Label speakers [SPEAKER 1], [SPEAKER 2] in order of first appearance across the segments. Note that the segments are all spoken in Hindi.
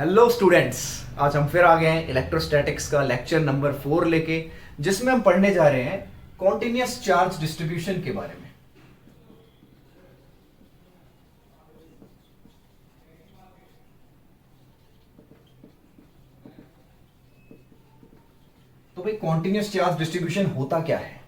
[SPEAKER 1] हेलो स्टूडेंट्स, आज हम फिर आ गए हैं इलेक्ट्रोस्टैटिक्स का लेक्चर नंबर 4 लेके, जिसमें हम पढ़ने जा रहे हैं कॉन्टिन्यूअस चार्ज डिस्ट्रीब्यूशन के बारे में। तो भाई कॉन्टिन्यूअस चार्ज डिस्ट्रीब्यूशन होता क्या है?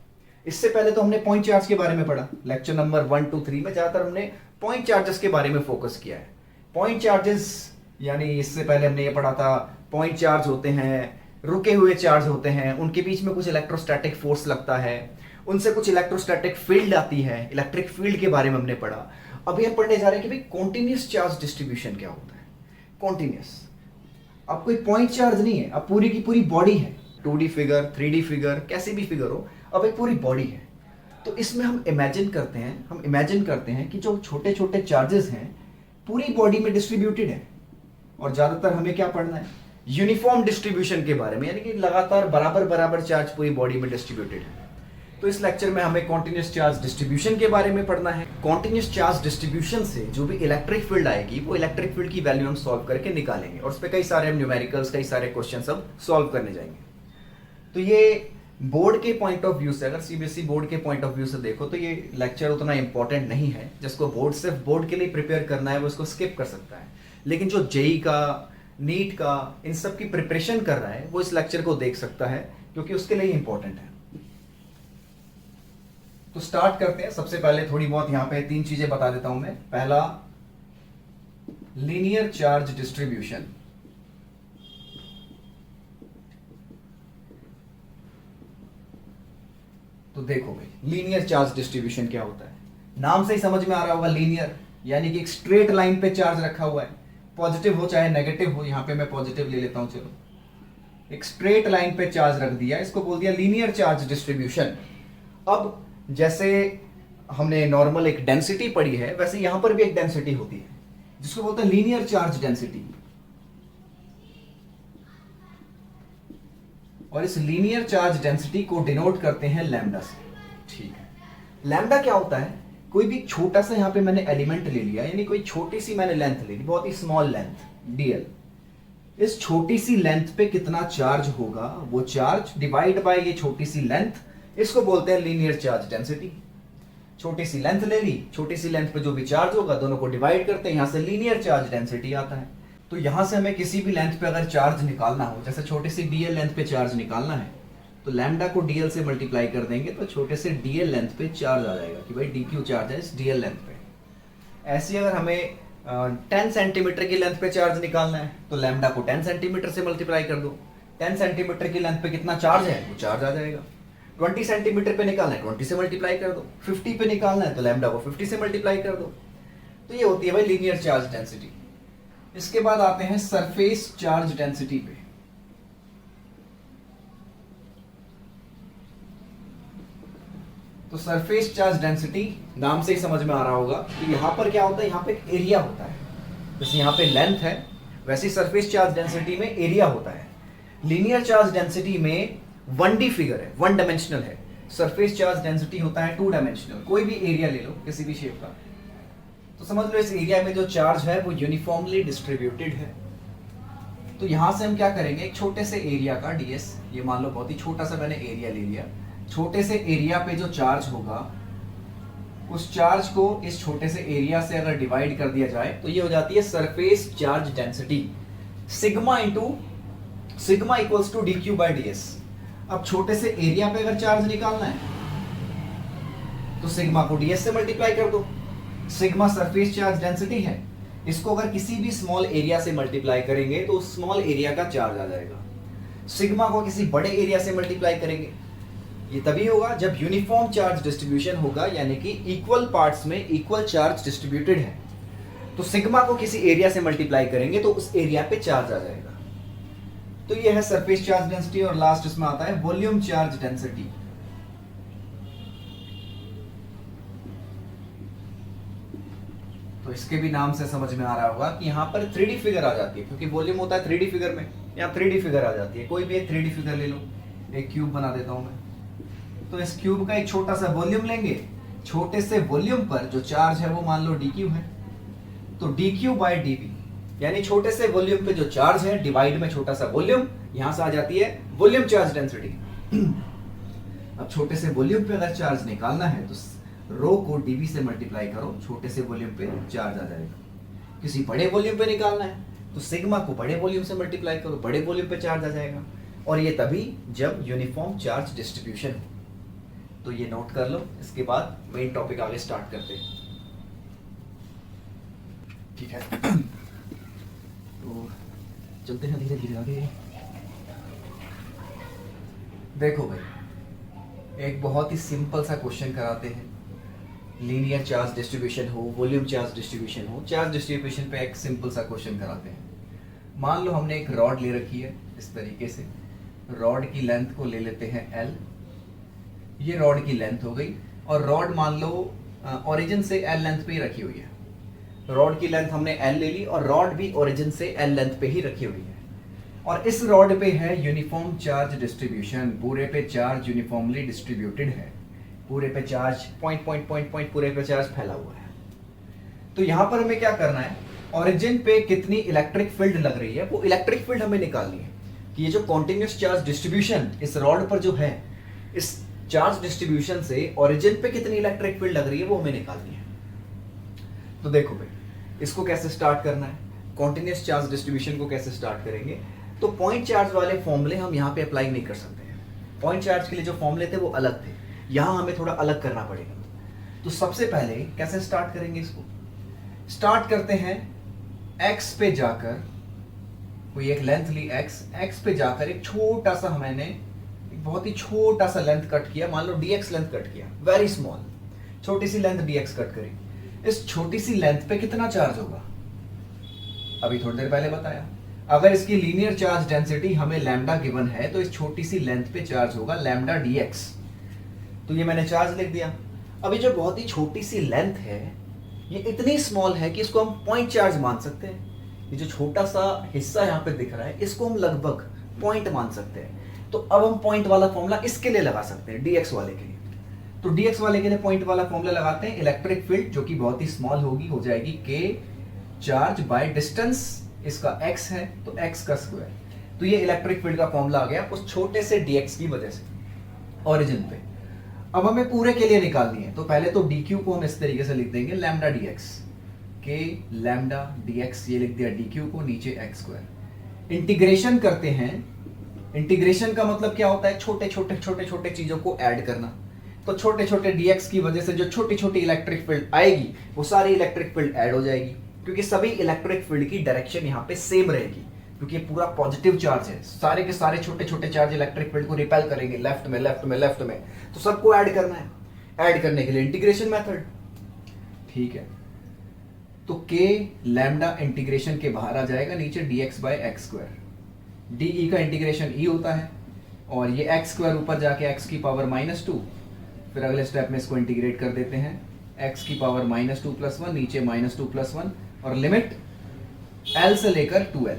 [SPEAKER 1] इससे पहले तो हमने पॉइंट चार्ज के बारे में पढ़ा। लेक्चर नंबर 1, 2, 3 में ज्यादातर हमने पॉइंट चार्जेस के बारे में फोकस किया है। पॉइंट चार्जेस यानी इससे पहले हमने ये पढ़ा था, पॉइंट चार्ज होते हैं, रुके हुए चार्ज होते हैं, उनके बीच में कुछ इलेक्ट्रोस्टैटिक फोर्स लगता है, उनसे कुछ इलेक्ट्रोस्टैटिक फील्ड आती है, इलेक्ट्रिक फील्ड के बारे में हमने पढ़ा। अभी हम पढ़ने जा रहे हैं कि भाई कॉन्टिन्यूअस चार्ज डिस्ट्रीब्यूशन क्या होता है। कॉन्टिन्यूअस अब कोई पॉइंट चार्ज नहीं है, अब पूरी की पूरी बॉडी है। 2D फिगर, 3D फिगर, कैसी भी फिगर हो, अब एक पूरी बॉडी है। तो इसमें हम इमेजिन करते हैं कि जो छोटे छोटे चार्जेस हैं पूरी बॉडी में डिस्ट्रीब्यूटेड है। और ज्यादातर हमें क्या पढ़ना है? यूनिफॉर्म डिस्ट्रीब्यूशन के बारे में, यानी कि लगातार बराबर बराबर चार्ज पूरी बॉडी में डिस्ट्रीब्यूटेड है। तो इस लेक्चर में हमें कॉन्टिन्यूअस चार्ज डिस्ट्रीब्यूशन के बारे में पढ़ना है। कॉन्टिन्यूअस चार्ज डिस्ट्रीब्यूशन से जो भी इलेक्ट्रिक फील्ड आएगी, वो इलेक्ट्रिक फील्ड की वैल्यू हम सॉल्व करके निकालेंगे, और उस पर कई सारे हम न्यूमेरिकल्स, कई सारे क्वेश्चन सब सॉल्व करने जाएंगे। तो ये बोर्ड के पॉइंट ऑफ व्यू से, अगर सीबीएसई बोर्ड के पॉइंट ऑफ व्यू से देखो तो ये लेक्चर उतना इंपॉर्टेंट नहीं है। जिसको बोर्ड सिर्फ बोर्ड के लिए प्रिपेयर करना है वो इसको स्किप कर सकता है, लेकिन जो जेई का, नीट का, इन सब की प्रिपरेशन कर रहा है वो इस लेक्चर को देख सकता है, क्योंकि उसके लिए इंपॉर्टेंट है। तो स्टार्ट करते हैं। सबसे पहले थोड़ी बहुत यहां पे 3 चीजें बता देता हूं मैं। पहला, लीनियर चार्ज डिस्ट्रीब्यूशन। तो देखो भाई, लीनियर चार्ज डिस्ट्रीब्यूशन क्या होता है? नाम से ही समझ में आ रहा होगा, लीनियर यानी कि एक स्ट्रेट लाइन पे चार्ज रखा हुआ है, पॉजिटिव हो चाहे नेगेटिव हो। यहां पे मैं पॉजिटिव ले लेता हूं, चलो। एक स्ट्रेट लाइन पे चार्ज रख दिया, इसको बोल दिया लीनियर चार्ज डिस्ट्रीब्यूशन। अब जैसे हमने नॉर्मल एक डेंसिटी पढ़ी है, वैसे यहां पर भी एक डेंसिटी होती है जिसको बोलते हैं लीनियर चार्ज डेंसिटी। और इस लीनियर चार्ज डेंसिटी को डिनोट करते हैं लैम्डा से। ठीक है, लैम्डा क्या होता है? कोई भी छोटा सा यहां पे मैंने एलिमेंट ले लिया, यानी कोई छोटी सी मैंने लेंथ ले ली, बहुत ही स्मॉल लेंथ dl। इस छोटी सी लेंथ पे कितना चार्ज होगा, वो चार्ज डिवाइड बाय ये छोटी सी लेंथ, इसको बोलते हैं लीनियर चार्ज डेंसिटी। छोटी सी लेंथ ले ली, छोटी सी लेंथ पे जो भी चार्ज होगा दोनों को डिवाइड करते हैं, यहां से लीनियर चार्ज डेंसिटी आता है। तो यहां से हमें किसी भी लेंथ पे अगर चार्ज निकालना हो, जैसे छोटे से dl लेंथ पे चार्ज निकालना है, तो लैम्डा को dl से मल्टीप्लाई कर देंगे तो छोटे से dl लेंथ पे चार्ज आ जाएगा कि भाई dq चार्ज है इस dl लेंथ पे। ऐसे अगर हमें 10 सेंटीमीटर की लेंथ पे चार्ज निकालना है तो लैम्डा को 10 सेंटीमीटर से मल्टीप्लाई कर दो। 10 सेंटीमीटर की लेंथ पे कितना चार्ज है वो चार्ज आ जाएगा। 20 सेंटीमीटर पे निकालना है 20 से मल्टीप्लाई कर दो। 50 पे निकालना है तो लैम्डा को 50 से मल्टीप्लाई कर दो। तो ये होती है भाई लीनियर चार्ज डेंसिटी। इसके बाद आते हैं सरफेस चार्ज डेंसिटी पे। तो सरफेस चार्ज डेंसिटी नाम से ही समझ में आ रहा होगा कि यहां पर क्या होता है, यहां पे एक एरिया होता है। जैसे यहां पे लेंथ है, वैसे ही सरफेस चार्ज डेंसिटी में एरिया होता है। लीनियर चार्ज डेंसिटी में 1D फिगर है, 1 डायमेंशनल है। सरफेस चार्ज डेंसिटी होता है 2 डायमेंशनल। कोई भी एरिया ले लो किसी भी शेप का, तो समझ लो इस एरिया में जो चार्ज है वो यूनिफॉर्मली डिस्ट्रीब्यूटेड है। तो यहां से हम क्या करेंगे, एक छोटे से एरिया का ds, ये मान लो बहुत ही छोटा सा मैंने एरिया ले लिया, छोटे से एरिया पे जो चार्ज होगा उस चार्ज को इस छोटे से एरिया से अगर डिवाइड कर दिया जाए तो ये हो जाती है surface charge density. Sigma equals to dq by ds। अब छोटे से एरिया पे अगर चार्ज निकालना है तो सिग्मा को ds से मल्टीप्लाई कर दो। सिग्मा सरफेस चार्ज डेंसिटी है, इसको अगर किसी भी स्मॉल एरिया से मल्टीप्लाई करेंगे तो उस स्मॉल एरिया का चार्ज आ जाएगा। सिग्मा को किसी बड़े एरिया से मल्टीप्लाई करेंगे, ये तभी होगा जब यूनिफॉर्म चार्ज डिस्ट्रीब्यूशन होगा, यानी कि इक्वल पार्ट्स में इक्वल चार्ज डिस्ट्रीब्यूटेड है। तो सिग्मा को किसी एरिया से मल्टीप्लाई करेंगे तो उस एरिया पे चार्ज आ जाएगा। तो ये है सरफेस चार्ज डेंसिटी। और लास्ट इसमें आता है वॉल्यूम चार्ज डेंसिटी। तो इसके भी नाम से समझ में आ रहा होगा कि यहाँ पर 3D फिगर आ जाती है, क्योंकि वॉल्यूम होता है 3D फिगर में, यहाँ 3D फिगर आ जाती है। कोई भी एक 3D फिगर ले लो, एक क्यूब बना देता हूं मैं। तो इस क्यूब का एक छोटा सा वॉल्यूम लेंगे, छोटे से वॉल्यूम पर जो चार्ज है वो मान लो dq है, तो dq बाय dv यानी छोटे से वॉल्यूम पे जो चार्ज है डिवाइड में छोटा सा वॉल्यूम, यहां से आ जाती है वॉल्यूम चार्ज डेंसिटी। अब छोटे से वॉल्यूम पे अगर चार्ज निकालना है तो रो को डीवी से मल्टीप्लाई करो, छोटे से वॉल्यूम पे चार्ज आ जाएगा। किसी बड़े वॉल्यूम पे निकालना है तो सिग्मा को बड़े वॉल्यूम से मल्टीप्लाई करो, बड़े वॉल्यूम पे चार्ज आ जाएगा। और ये तभी जब यूनिफॉर्म चार्ज डिस्ट्रीब्यूशन हो। तो ये नोट कर लो, इसके बाद मेन टॉपिक आगे स्टार्ट करते हैं। ठीक है, तो चलते हैं धीरे धीरे आगे। देखो भाई, एक बहुत ही सिंपल सा क्वेश्चन कराते हैं। लीनियर चार्ज डिस्ट्रीब्यूशन हो, वॉल्यूम चार्ज डिस्ट्रीब्यूशन हो, चार्ज डिस्ट्रीब्यूशन पे एक सिंपल सा क्वेश्चन कराते हैं। मान लो हमने एक रॉड ले रखी है इस तरीके से, रॉड की लेंथ को ले लेते हैं L, ये रॉड की लेंथ हो गई। और रॉड मान लो ओरिजिन से L लेंथ पे ही रखी हुई है। रॉड की लेंथ हमने L ले ली और रॉड भी ओरिजिन से L लेंथ पे ही रखी हुई है। और इस रॉड पे है यूनिफॉर्म चार्ज डिस्ट्रीब्यूशन, पूरे पे चार्ज यूनिफॉर्मली डिस्ट्रीब्यूटेड है, पूरे पे charge point point point point पूरे पे चार्ज फैला हुआ है। तो यहां पर हमें क्या करना है, ओरिजिन पे कितनी इलेक्ट्रिक फील्ड लग रही है वो इलेक्ट्रिक फील्ड हमें निकालनी है। कि ये जो कॉन्टिन्यूस चार्ज डिस्ट्रीब्यूशन इस रॉड पर जो है, इस चार्ज डिस्ट्रीब्यूशन से ओरिजिन पे कितनी इलेक्ट्रिक फील्ड लग रही है वो हमें निकालनी है। तो देखो भाई, इसको कैसे स्टार्ट करना है, कॉन्टिन्यूस चार्ज डिस्ट्रीब्यूशन को कैसे स्टार्ट करेंगे। तो पॉइंट चार्ज वाले फॉर्मूले हम यहाँ पे अप्लाई नहीं कर सकते हैं। पॉइंट चार्ज के लिए जो फॉर्मूले थे वो अलग थे, यहाँ हमें थोड़ा अलग करना पड़ेगा। तो सबसे पहले कैसे स्टार्ट करेंगे इसको, स्टार्ट करते हैं x पे जाकर, कोई एक लेंथ ली x पे जाकर एक छोटा सा मैंने एक बहुत ही छोटा सा लेंथ कट किया, मान लो dx लेंथ कट किया, वेरी स्मॉल, छोटी सी लेंथ dx कट करी। इस छोटी सी लेंथ पे कितना चार्ज होगा, अभी थोड़ी देर पहले बताया। अगर इसकी लीनियर चार्ज डेंसिटी हमें लैम्डा गिवन है तो इस छोटी सी लेंथ पे चार्ज होगा लैम्डा dx। तो ये मैंने चार्ज लिख दिया। अभी जो बहुत ही छोटी सी लेंथ है ये इतनी स्मॉल है कि इसको हम पॉइंट चार्ज मान सकते हैं। ये जो छोटा सा हिस्सा यहाँ पे दिख रहा है इसको हम लगभग पॉइंट मान सकते हैं। तो अब हम पॉइंट वाला फॉर्मूला इसके लिए लगा सकते हैं, dx वाले के लिए। तो dx वाले के लिए पॉइंट वाला फॉर्मूला लगाते हैं। इलेक्ट्रिक फील्ड जो कि बहुत ही स्मॉल होगी, हो जाएगी k चार्ज बाय डिस्टेंस, इसका x है तो x का स्क्वायर। तो ये इलेक्ट्रिक फील्ड का फॉर्मूला आ गया उस छोटे से dx की वजह से ओरिजिन पे। अब हमें पूरे के लिए निकालनी है, तो पहले तो dq को हम इस तरीके से लिख देंगे lambda dx, k lambda dx, ये लिख दिया dq को, नीचे x स्क्वायर। इंटीग्रेशन करते हैं, इंटीग्रेशन का मतलब क्या होता है, छोटे छोटे छोटे छोटे चीजों को ऐड करना। तो छोटे छोटे dx की वजह से जो छोटी छोटी इलेक्ट्रिक फील्ड आएगी वो सारी इलेक्ट्रिक फील्ड ऐड हो जाएगी, क्योंकि सभी इलेक्ट्रिक फील्ड की डायरेक्शन यहाँ पे सेम रहेगी, क्योंकि पूरा पॉजिटिव चार्ज है। सारे के सारे छोटे छोटे चार्ज इलेक्ट्रिक फील्ड को रिपेल करेंगे लेफ्ट में लेफ्ट में लेफ्ट में, तो सबको ऐड करना है। ऐड करने के लिए इंटीग्रेशन मेथड, ठीक है। तो k लैम्डा इंटीग्रेशन के बाहर आ जाएगा, नीचे dx by x square. D का इंटीग्रेशन e होता है और ये एक्स स्क्वायर ऊपर जाके x की पावर -2, फिर अगले स्टेप में इसको इंटीग्रेट कर देते हैं, x की पावर -2 + 1, नीचे -2 + 1 और लिमिट L से लेकर 2L,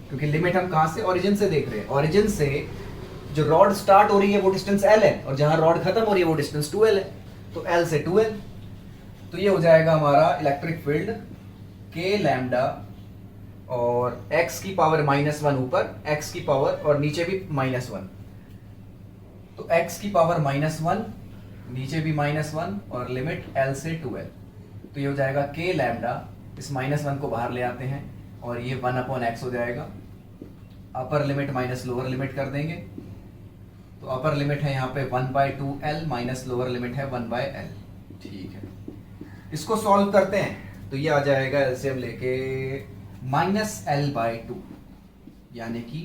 [SPEAKER 1] क्योंकि लिमिट हम कहां से, ओरिजिन से देख रहे हैं। ओरिजिन से जो रॉड स्टार्ट हो रही है वो डिस्टेंस L है और जहां रॉड खत्म हो रही है वो डिस्टेंस 2L है, तो L से 2L। तो ये हो जाएगा हमारा इलेक्ट्रिक फील्ड k लैम्डा और x की पावर -1 ऊपर, x की पावर और नीचे भी -1, तो x की पावर -1 नीचे भी -1 और लिमिट L से 2L। तो ये हो जाएगा k लैम्डा, इस -1 को बाहर ले आते हैं और ये 1/x हो जाएगा। अपर लिमिट माइनस लोअर लिमिट कर देंगे, तो अपर लिमिट है यहाँ पे 1/2L माइनस लोअर लिमिट है 1/L, ठीक है। इसको सॉल्व करते हैं तो ये आ जाएगा एलसीएम लेके -L/2, यानी कि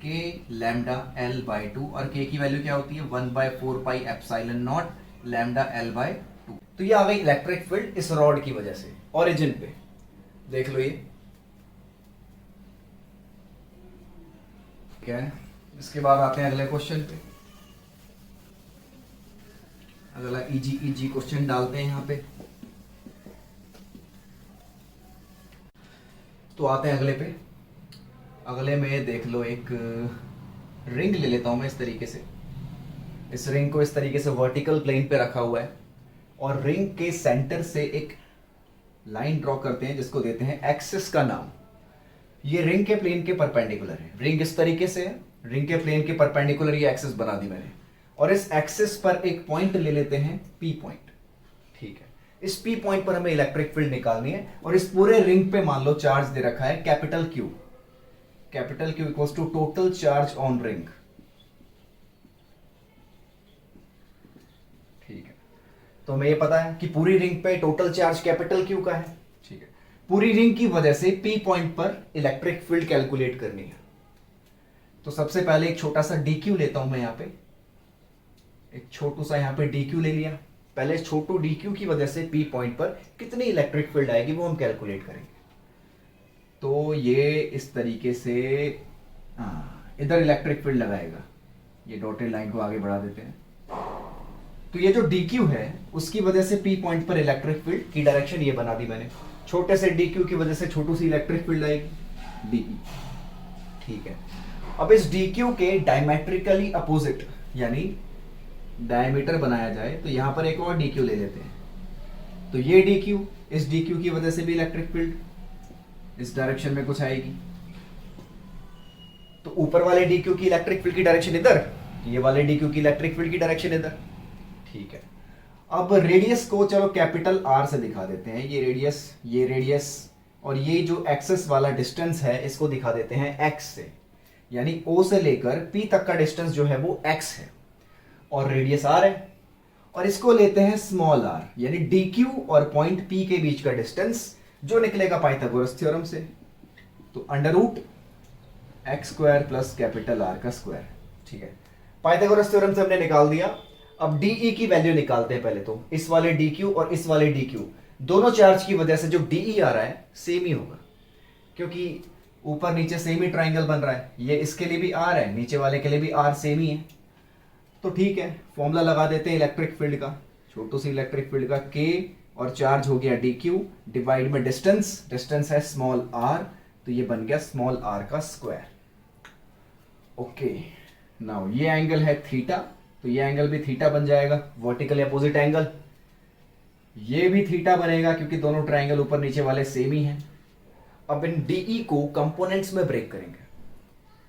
[SPEAKER 1] k लैम्डा L/2 और k की वैल्यू क्या होती है 1/4 pi epsilon naught lambda L/2। तो ये आ गई इलेक्ट्रिक फील्ड इस रॉड की वजह से ओरिजिन पे, देख लो ये क्या है। इसके बाद आते हैं अगले क्वेश्चन पे, अगला इजी क्वेश्चन डालते हैं यहाँ पे। तो आते हैं अगले पे, अगले में देख लो एक रिंग ले लेता हूं मैं इस तरीके से। इस रिंग को इस तरीके से वर्टिकल प्लेन पे रखा हुआ है और रिंग के सेंटर से एक लाइन ड्रॉ करते हैं जिसको देते हैं एक्सिस का नाम। ये रिंग के प्लेन के परपेंडिकुलर है, रिंग इस तरीके से है, रिंग के प्लेन के परपेंडिकुलर ये एक्सिस बना दी मैंने, और इस एक्सिस पर एक पॉइंट ले लेते हैं पी पॉइंट। ठीक है, इस पी पॉइंट पर हमें इलेक्ट्रिक फील्ड निकालनी है, और इस पूरे रिंग पे मान लो चार्ज दे रखा है capital Q. Capital Q equals to total charge on ring. ठीक है, तो हमें ये पता है कि पूरी रिंग पे टोटल चार्ज कैपिटल क्यू का है। ठीक है, पूरी रिंग की वजह से पी पॉइंट पर इलेक्ट्रिक फील्ड कैलकुलेट करनी है। तो सबसे पहले एक छोटा सा डी क्यू लेता हूं मैं, यहां पे एक छोटू सा यहां पे डी क्यू ले लिया। पहले छोटू डी क्यू की वजह से पी पॉइंट पर कितनी इलेक्ट्रिक फील्ड आएगी वो हम कैलकुलेट करेंगे। तो ये इस तरीके से इधर इलेक्ट्रिक फील्ड लगाएगा। ये डॉटेड लाइन को आगे बढ़ा देते हैं। तो ये जो डी क्यू है उसकी वजह से पी पॉइंट पर इलेक्ट्रिक फील्ड की डायरेक्शन ये बना दी मैंने। छोटे से डी क्यू की वजह से छोटू सी इलेक्ट्रिक फील्ड आएगी डीई। ठीक है, अब इस डी क्यू के डायमेट्रिकली अपोजिट यानी डायमीटर बनाया जाए तो यहां पर एक और डी क्यू ले लेते हैं। तो ये डी क्यू, इस डी क्यू की वजह से भी इलेक्ट्रिक फील्ड इस डायरेक्शन में कुछ आएगी। तो ऊपर वाले डी क्यू की इलेक्ट्रिक फील्ड की डायरेक्शन इधर, ये वाले डी क्यू की इलेक्ट्रिक फील्ड की डायरेक्शन इधर। ठीक है, अब रेडियस को चलो कैपिटल आर से दिखा देते हैं। ये रेडियस और ये जो एक्सेस वाला डिस्टेंस है इसको दिखा देते हैं एक्स से, यानी ओ से लेकर पी तक का डिस्टेंस जो है वो एक्स है और रेडियस आर है। और इसको लेते हैं स्मॉल आर, यानी डी क्यू और पॉइंट पी के बीच का डिस्टेंस जो निकलेगा पाइथागोरस थ्योरम से। तो under root x square plus capital R का स्क्वायर। ठीक है, पाइथागोरस थ्योरम से हमने निकाल दिया। अब डीई की वैल्यू निकालते हैं पहले। तो इस वाले डी क्यू और इस वाले डी क्यू दोनों चार्ज की वजह से जो डीई आ रहा है सेम ही होगा, क्योंकि ऊपर नीचे सेम ही ट्राइंगल बन रहा है। ये इसके लिए भी आर है, नीचे वाले के लिए भी आर सेम ही है। तो ठीक है, फॉर्मूला लगा देते हैं इलेक्ट्रिक फील्ड का, छोटू सी इलेक्ट्रिक फील्ड का। के और चार्ज हो गया डी क्यू डिवाइड में डिस्टेंस, डिस्टेंस है स्मॉल आर, तो ये बन गया स्मॉल आर का स्क्वायर। ओके, नाउ ये एंगल है थीटा, तो ये एंगल भी थीटा बन जाएगा, वर्टिकल अपोजिट एंगल। ये भी थीटा बनेगा क्योंकि दोनों ट्राइंगल ऊपर नीचे वाले सेम ही हैं। अब इन डीई को कंपोनेंट्स में ब्रेक करेंगे।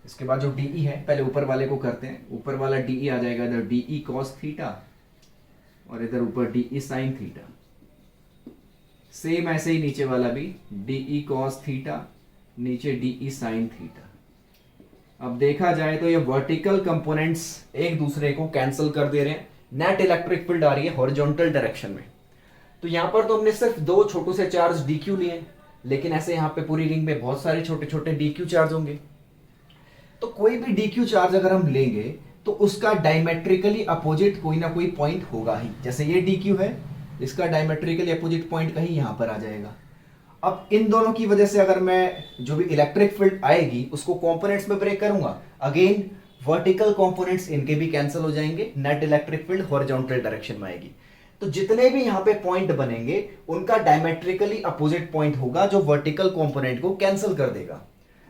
[SPEAKER 1] इसके बाद जो डीई है पहले ऊपर वाले को करते हैं। ऊपर वाला डीई आ जाएगा इधर डीई कॉस थीटा और इधर ऊपर डीई साइन थीटा। सेम ऐसे ही नीचे वाला भी डीई कॉस थीटा, नीचे डीई साइन थीटा। अब देखा जाए तो ये वर्टिकल कंपोनेंट्स एक दूसरे को कैंसिल कर दे रहे हैं। नेट इलेक्ट्रिक फील्ड आ रही है हॉरिजॉन्टल डायरेक्शन में। तो यहां पर तो हमने सिर्फ दो छोटू से चार्ज डी क्यू लिए, लेकिन ऐसे यहां पे पूरी रिंग में बहुत सारे छोटे छोटे डी क्यू चार्ज होंगे। तो कोई भी डी क्यू चार्ज अगर हम लेंगे तो उसका डायमेट्रिकली अपोजिट कोई ना कोई पॉइंट होगा ही। जैसे ये डी क्यू है, इसका डायमेट्रिकली अपोजिट पॉइंट कहीं यहां पर आ जाएगा। अब इन दोनों की वजह से अगर मैं जो भी इलेक्ट्रिक फील्ड आएगी उसको कंपोनेंट्स में ब्रेक करूंगा, अगेन वर्टिकल कंपोनेंट्स इनके भी कैंसिल हो जाएंगे, net electric field horizontal direction में आएगी। तो जितने भी यहां पे पॉइंट बनेंगे उनका डायमेट्रिकली अपोजिट पॉइंट होगा जो वर्टिकल कंपोनेंट को कैंसिल कर देगा।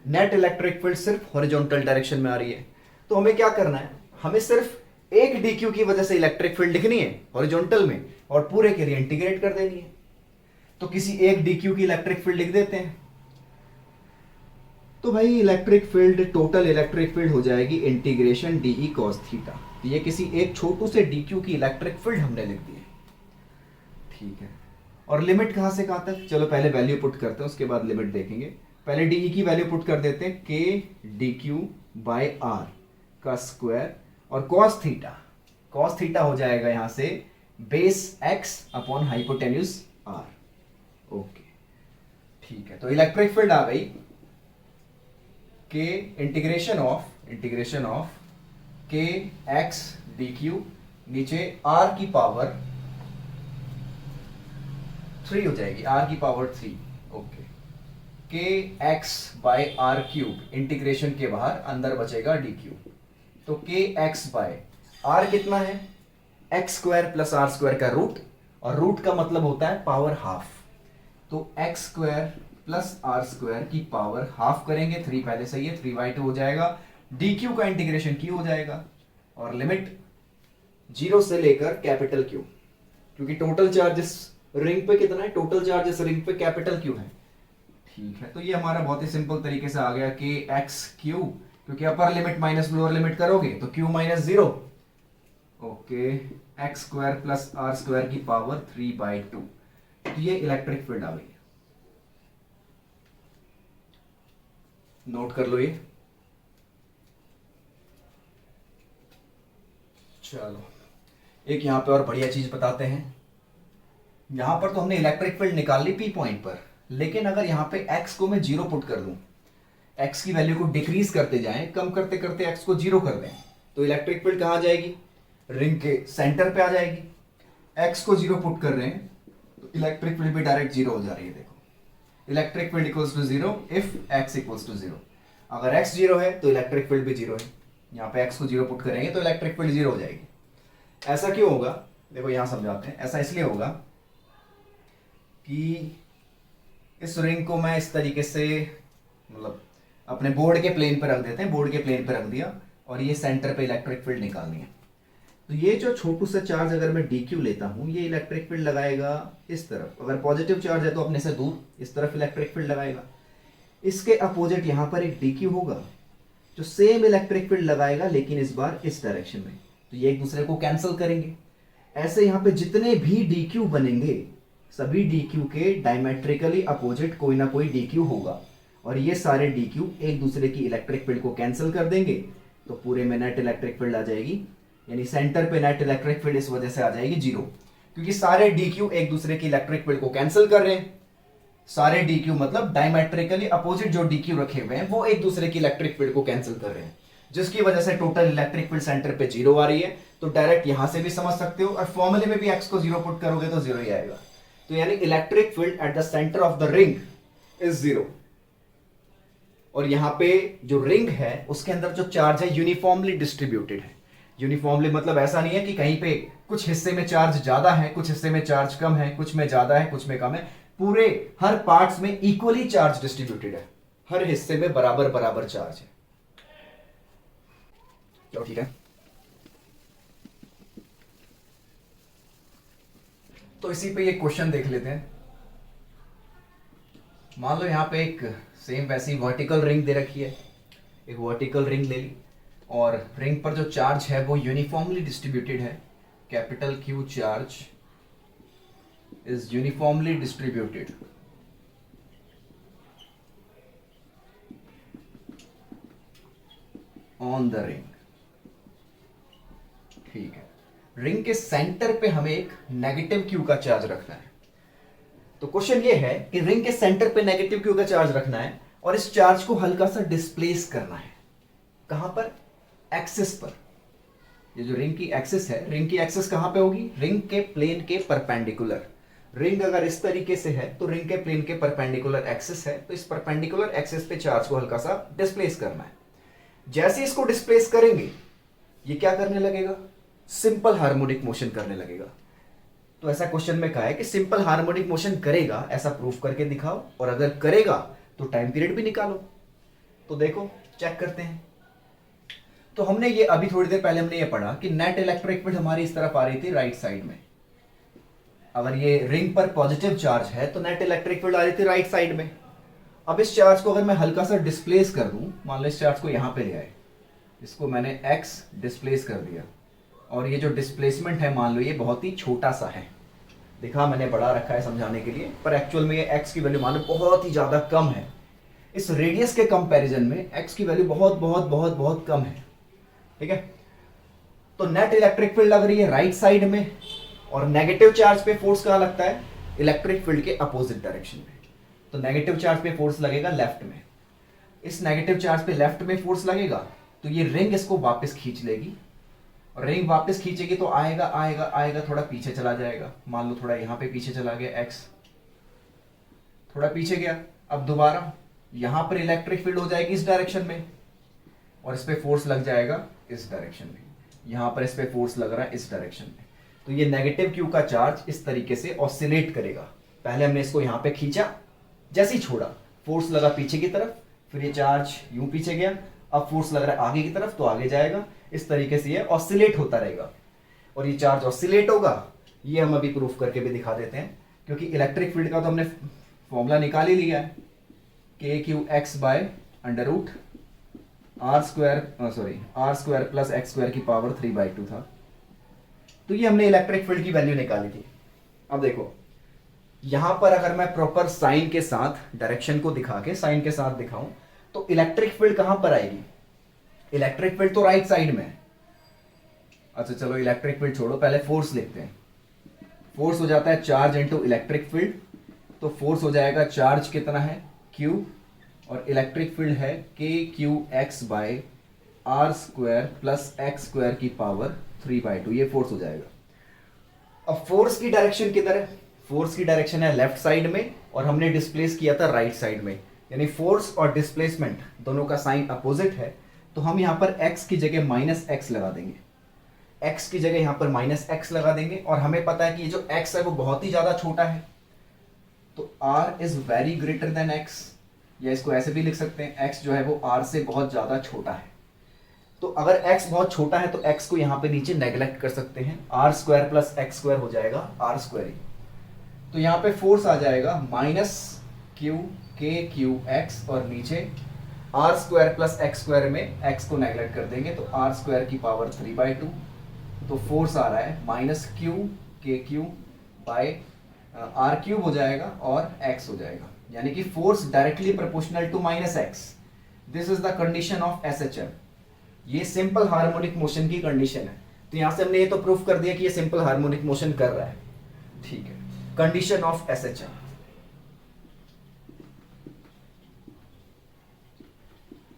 [SPEAKER 1] नेट इलेक्ट्रिक फील्ड सिर्फ हॉरिजॉन्टल डायरेक्शन में आ रही है। तो हमें क्या करना है, हमें सिर्फ एक डी क्यू की वजह से इलेक्ट्रिक फील्ड लिखनी है हॉरिजॉन्टल में और पूरे के लिए इंटीग्रेट कर देनी है। तो किसी एक डी क्यू की इलेक्ट्रिक फील्ड लिख देते हैं। तो भाई electric field, total electric field हो जाएगी इंटीग्रेशन डीई कॉस थीटा। ये किसी एक छोटू से डी क्यू की इलेक्ट्रिक फील्ड हमने लिख दी है। ठीक है, और लिमिट कहां से कहां तक, चलो पहले वैल्यू पुट करते हैं उसके बाद लिमिट देखेंगे। पहले डीई की वैल्यू पुट कर देते हैं, k d q by r का स्क्वायर और कॉस थीटा हो जाएगा यहां से base x upon hypotenuse r. Okay, ठीक है, तो इलेक्ट्रिक फील्ड आ गई के integration of k x d q, नीचे आर की पावर 3 हो जाएगी, आर की power 3। Okay, k x by r cube, integration के बाहर अंदर बचेगा डी क्यू। तो के एक्स बाय आर कितना है, x square plus r square का रूट, और रूट का मतलब होता है पावर हाफ। तो x square plus r square की पावर हाफ करेंगे, 3 पहले सही है, 3/2 हो जाएगा। डी क्यू का इंटीग्रेशन क्यू हो जाएगा और लिमिट 0 से लेकर कैपिटल क्यू, क्योंकि टोटल चार्जेस रिंग पे कितना है, टोटल चार्जेस रिंग पे कैपिटल क्यू है। ठीक है, तो ये हमारा बहुत ही सिंपल तरीके से आ गया कि एक्स क्यू, क्योंकि upper limit minus lower limit करोगे तो q minus 0, okay, x square plus r square की पावर 3/2। तो ये इलेक्ट्रिक फील्ड आ गई, नोट कर लो ये। चलो एक यहां पे और बढ़िया चीज बताते हैं। यहां पर तो हमने इलेक्ट्रिक फील्ड निकाल ली पी पॉइंट पर, लेकिन अगर यहां पे x को मैं 0 पुट कर दूं, x की वैल्यू को डिक्रीज करते जाएं, कम करते करते x को 0 कर दें, तो इलेक्ट्रिक फील्ड कहां जाएगी? रिंग के सेंटर पे आ जाएगी। x को 0 पुट कर रहे हैं तो इलेक्ट्रिक फील्ड भी डायरेक्ट 0 हो जा रही है। देखो, electric field equals to 0 if x equals to 0। अगर x 0 है तो इलेक्ट्रिक फील्ड भी 0 है। यहाँ पे x को 0 पुट करेंगे तो इलेक्ट्रिक फील्ड 0 हो जाएगी। ऐसा क्यों होगा? देखो यहां समझाते हैं। ऐसा इसलिए होगा कि इस रिंग को मैं इस तरीके से, मतलब अपने बोर्ड के प्लेन पर रख देते हैं, बोर्ड के प्लेन पर रख दिया, और ये सेंटर पे इलेक्ट्रिक फील्ड निकालनी है। तो ये जो छोटू सा चार्ज अगर मैं dq लेता हूं, ये इलेक्ट्रिक फील्ड लगाएगा इस तरफ। अगर पॉजिटिव चार्ज है तो अपने से दूर इस तरफ इलेक्ट्रिक फील्ड लगाएगा। इसके अपोजिट यहां पर एक dq होगा जो सेम इलेक्ट्रिक फील्ड लगाएगा, लेकिन इस बार इस डायरेक्शन में। तो ये एक दूसरे को कैंसिल करेंगे। ऐसे यहां पे जितने भी dq बनेंगे, सभी dq के डायमेट्रिकली अपोजिट कोई ना कोई dq होगा, और ये सारे dq एक दूसरे की इलेक्ट्रिक फील्ड को कैंसिल कर देंगे। तो पूरे में नेट इलेक्ट्रिक फील्ड आ जाएगी, यानी सेंटर पे नेट इलेक्ट्रिक फील्ड इस वजह से आ जाएगी 0, क्योंकि सारे dq एक दूसरे की इलेक्ट्रिक फील्ड को कैंसिल कर रहे हैं। सारे dq मतलब डायमेट्रिकली अपोजिट जो dq रखे हुए हैं वो एक दूसरे की इलेक्ट्रिक फील्ड को कैंसिल कर रहे हैं, जिसकी वजह से टोटल इलेक्ट्रिक फील्ड सेंटर पे 0 आ रही है। तो डायरेक्ट यहां से भी समझ सकते हो, और फॉर्मूले में भी x को 0 पुट करोगे तो 0 ही आएगा। तो यानी electric field at the centre of the ring is 0। और यहां पे जो रिंग है उसके अंदर जो चार्ज है यूनिफॉर्मली डिस्ट्रीब्यूटेड है। यूनिफॉर्मली मतलब ऐसा नहीं है कि कहीं पे कुछ हिस्से में चार्ज ज्यादा है, कुछ हिस्से में चार्ज कम है, कुछ में ज्यादा है, कुछ में कम है। पूरे हर पार्ट्स में इक्वली चार्ज डिस्ट्रीब्यूटेड है, हर हिस्से में बराबर बराबर चार्ज है। चलो ठीक है, तो इसी पे ये क्वेश्चन देख लेते हैं। मान लो यहां पे एक सेम वैसी वर्टिकल रिंग दे रखी है, एक वर्टिकल रिंग ले ली, और रिंग पर जो चार्ज है वो यूनिफॉर्मली डिस्ट्रीब्यूटेड है। Capital Q charge is uniformly distributed on the ring. ठीक है, रिंग के सेंटर पे हमें एक नेगेटिव Q का चार्ज रखना है। तो क्वेश्चन ये है कि रिंग के सेंटर पे नेगेटिव Q का चार्ज रखना है, और इस चार्ज को हल्का सा डिस्प्लेस करना है। कहां पर? एक्सिस पर। ये जो रिंग की एक्सिस है, रिंग की एक्सिस कहां पे होगी? रिंग के प्लेन के परपेंडिकुलर। रिंग अगर इस तरीके से है तो रिंग के प्लेन के परपेंडिकुलर एक्सिस है, तो इस परपेंडिकुलर एक्सिस पे चार्ज को हल्का सा डिस्प्लेस करना है। जैसे इसको डिस्प्लेस करेंगे, ये क्या करने लगेगा? सिंपल हार्मोनिक मोशन करने लगेगा। तो ऐसा क्वेश्चन में कहा है कि सिंपल हार्मोनिक मोशन करेगा, ऐसा प्रूफ करके दिखाओ, और अगर करेगा तो टाइम पीरियड भी निकालो। तो देखो, चेक करते हैं। तो हमने ये अभी थोड़ी देर पहले हमने ये पढ़ा कि नेट इलेक्ट्रिक फील्ड हमारी इस तरफ आ रही थी राइट साइड में। अगर ये रिंग पर पॉजिटिव चार्ज है तो नेट इलेक्ट्रिक फील्ड आ रही थी राइट साइड में। अब इस चार्ज को अगर मैं हल्का सा डिस्प्लेस कर दूं, मान लो इस चार्ज को यहां पे ले आए, इसको मैंने x डिस्प्लेस कर दिया, और ये जो डिस्प्लेसमेंट है मान लो ये बहुत ही छोटा सा है। देखा मैंने बड़ा रखा है समझाने के लिए, पर एक्चुअल में ये x की वैल्यू मान लो बहुत ही ज्यादा कम है। इस रेडियस के कंपैरिजन में x की वैल्यू बहुत बहुत बहुत बहुत कम है। ठीक है, तो नेट इलेक्ट्रिक फील्ड लग रही है राइट साइड में, और नेगेटिव चार्ज पे फोर्स कहां लगता है? इलेक्ट्रिक फील्ड के अपोजिट डायरेक्शन में। तो नेगेटिव चार्ज पे फोर्स लगेगा लेफ्ट में। इस नेगेटिव चार्ज पे लेफ्ट में फोर्स लगेगा तो ये रिंग इसको वापस खींच लेगी, और रिंग वापस खींचेगी तो आएगा आएगा आएगा, थोड़ा पीछे चला जाएगा। मान लो थोड़ा यहां पे पीछे चला गया, x थोड़ा पीछे गया। अब दोबारा यहां पर इलेक्ट्रिक फील्ड हो जाएगी इस डायरेक्शन में, और इस पे फोर्स लग जाएगा इस डायरेक्शन में। यहां पर इस पे फोर्स लग रहा है इस डायरेक्शन में। तो ये नेगेटिव Q का चार्ज इस तरीके से ऑसिलेट करेगा। पहले हमने इसको यहां पे खींचा, जैसे ही छोड़ा फोर्स लगा पीछे की तरफ, फिर ये चार्ज यूं पीछे गया, अब फोर्स लग रहा है आगे की तरफ तो आगे जाएगा। इस तरीके से ये ऑसिलेट होता रहेगा, और ये चार्ज ऑसिलेट होगा। ये हम अभी प्रूफ करके भी दिखा देते हैं, क्योंकि इलेक्ट्रिक फील्ड का तो हमने फॉर्मूला निकाल ही लिया है। K q x by under root r square plus x square की पावर 3/2 था। तो ये हमने इलेक्ट्रिक फील्ड की वैल्यू निकाली थी। अब देखो यहां पर अगर मैं प्रॉपर साइन के साथ डायरेक्शन को दिखा के साइन के साथ दिखाऊं तो इलेक्ट्रिक फील्ड कहां पर आएगी? इलेक्ट्रिक फील्ड तो राइट साइड में है। अच्छा चलो इलेक्ट्रिक फील्ड छोड़ो, पहले फोर्स लिखते हैं। फोर्स हो जाता है चार्ज इनटू इलेक्ट्रिक फील्ड, तो फोर्स हो जाएगा चार्ज कितना है Q और इलेक्ट्रिक फील्ड है k q x by r square plus x square की पावर 3/2, ये फोर्स हो जाएगा। अब फोर्स की डायरेक्शन किधर है? फोर्स की डायरेक्शन है लेफ्ट साइड में और हमने डिस्प्लेस किया था राइट साइड में, यानी फोर्स और डिस्प्लेसमेंट दोनों का साइन अपोजिट है। तो हम यहां पर x की जगह -x लगा देंगे, x की जगह यहां पर -x लगा देंगे और हमें पता है कि ये जो x है वो बहुत ही ज्यादा छोटा है, तो r is very greater than x, या इसको ऐसे भी लिख सकते हैं x जो है वो r से बहुत ज्यादा छोटा है। तो अगर x बहुत छोटा है तो x को यहां पे नीचे नेग्लेक्ट कर सकते हैं, r square plus x square हो जाएगा आर स्क्वायर ही। तो यहां पे फोर्स आ जाएगा -q के क्यू एक्स और नीचे r square plus x square में x को नेग्लेक्ट कर देंगे तो आर स्क्वायर की पावर 3/2। तो फोर्स आ रहा है -q k q by r cube हो जाएगा और x हो जाएगा, यानी कि force directly proportional to -x। This is the condition of SHM। ये सिंपल हार्मोनिक मोशन की कंडीशन है। तो यहां से हमने ये तो प्रूफ कर दिया कि ये सिंपल हार्मोनिक मोशन कर रहा है, ठीक है। कंडीशन ऑफ SHM,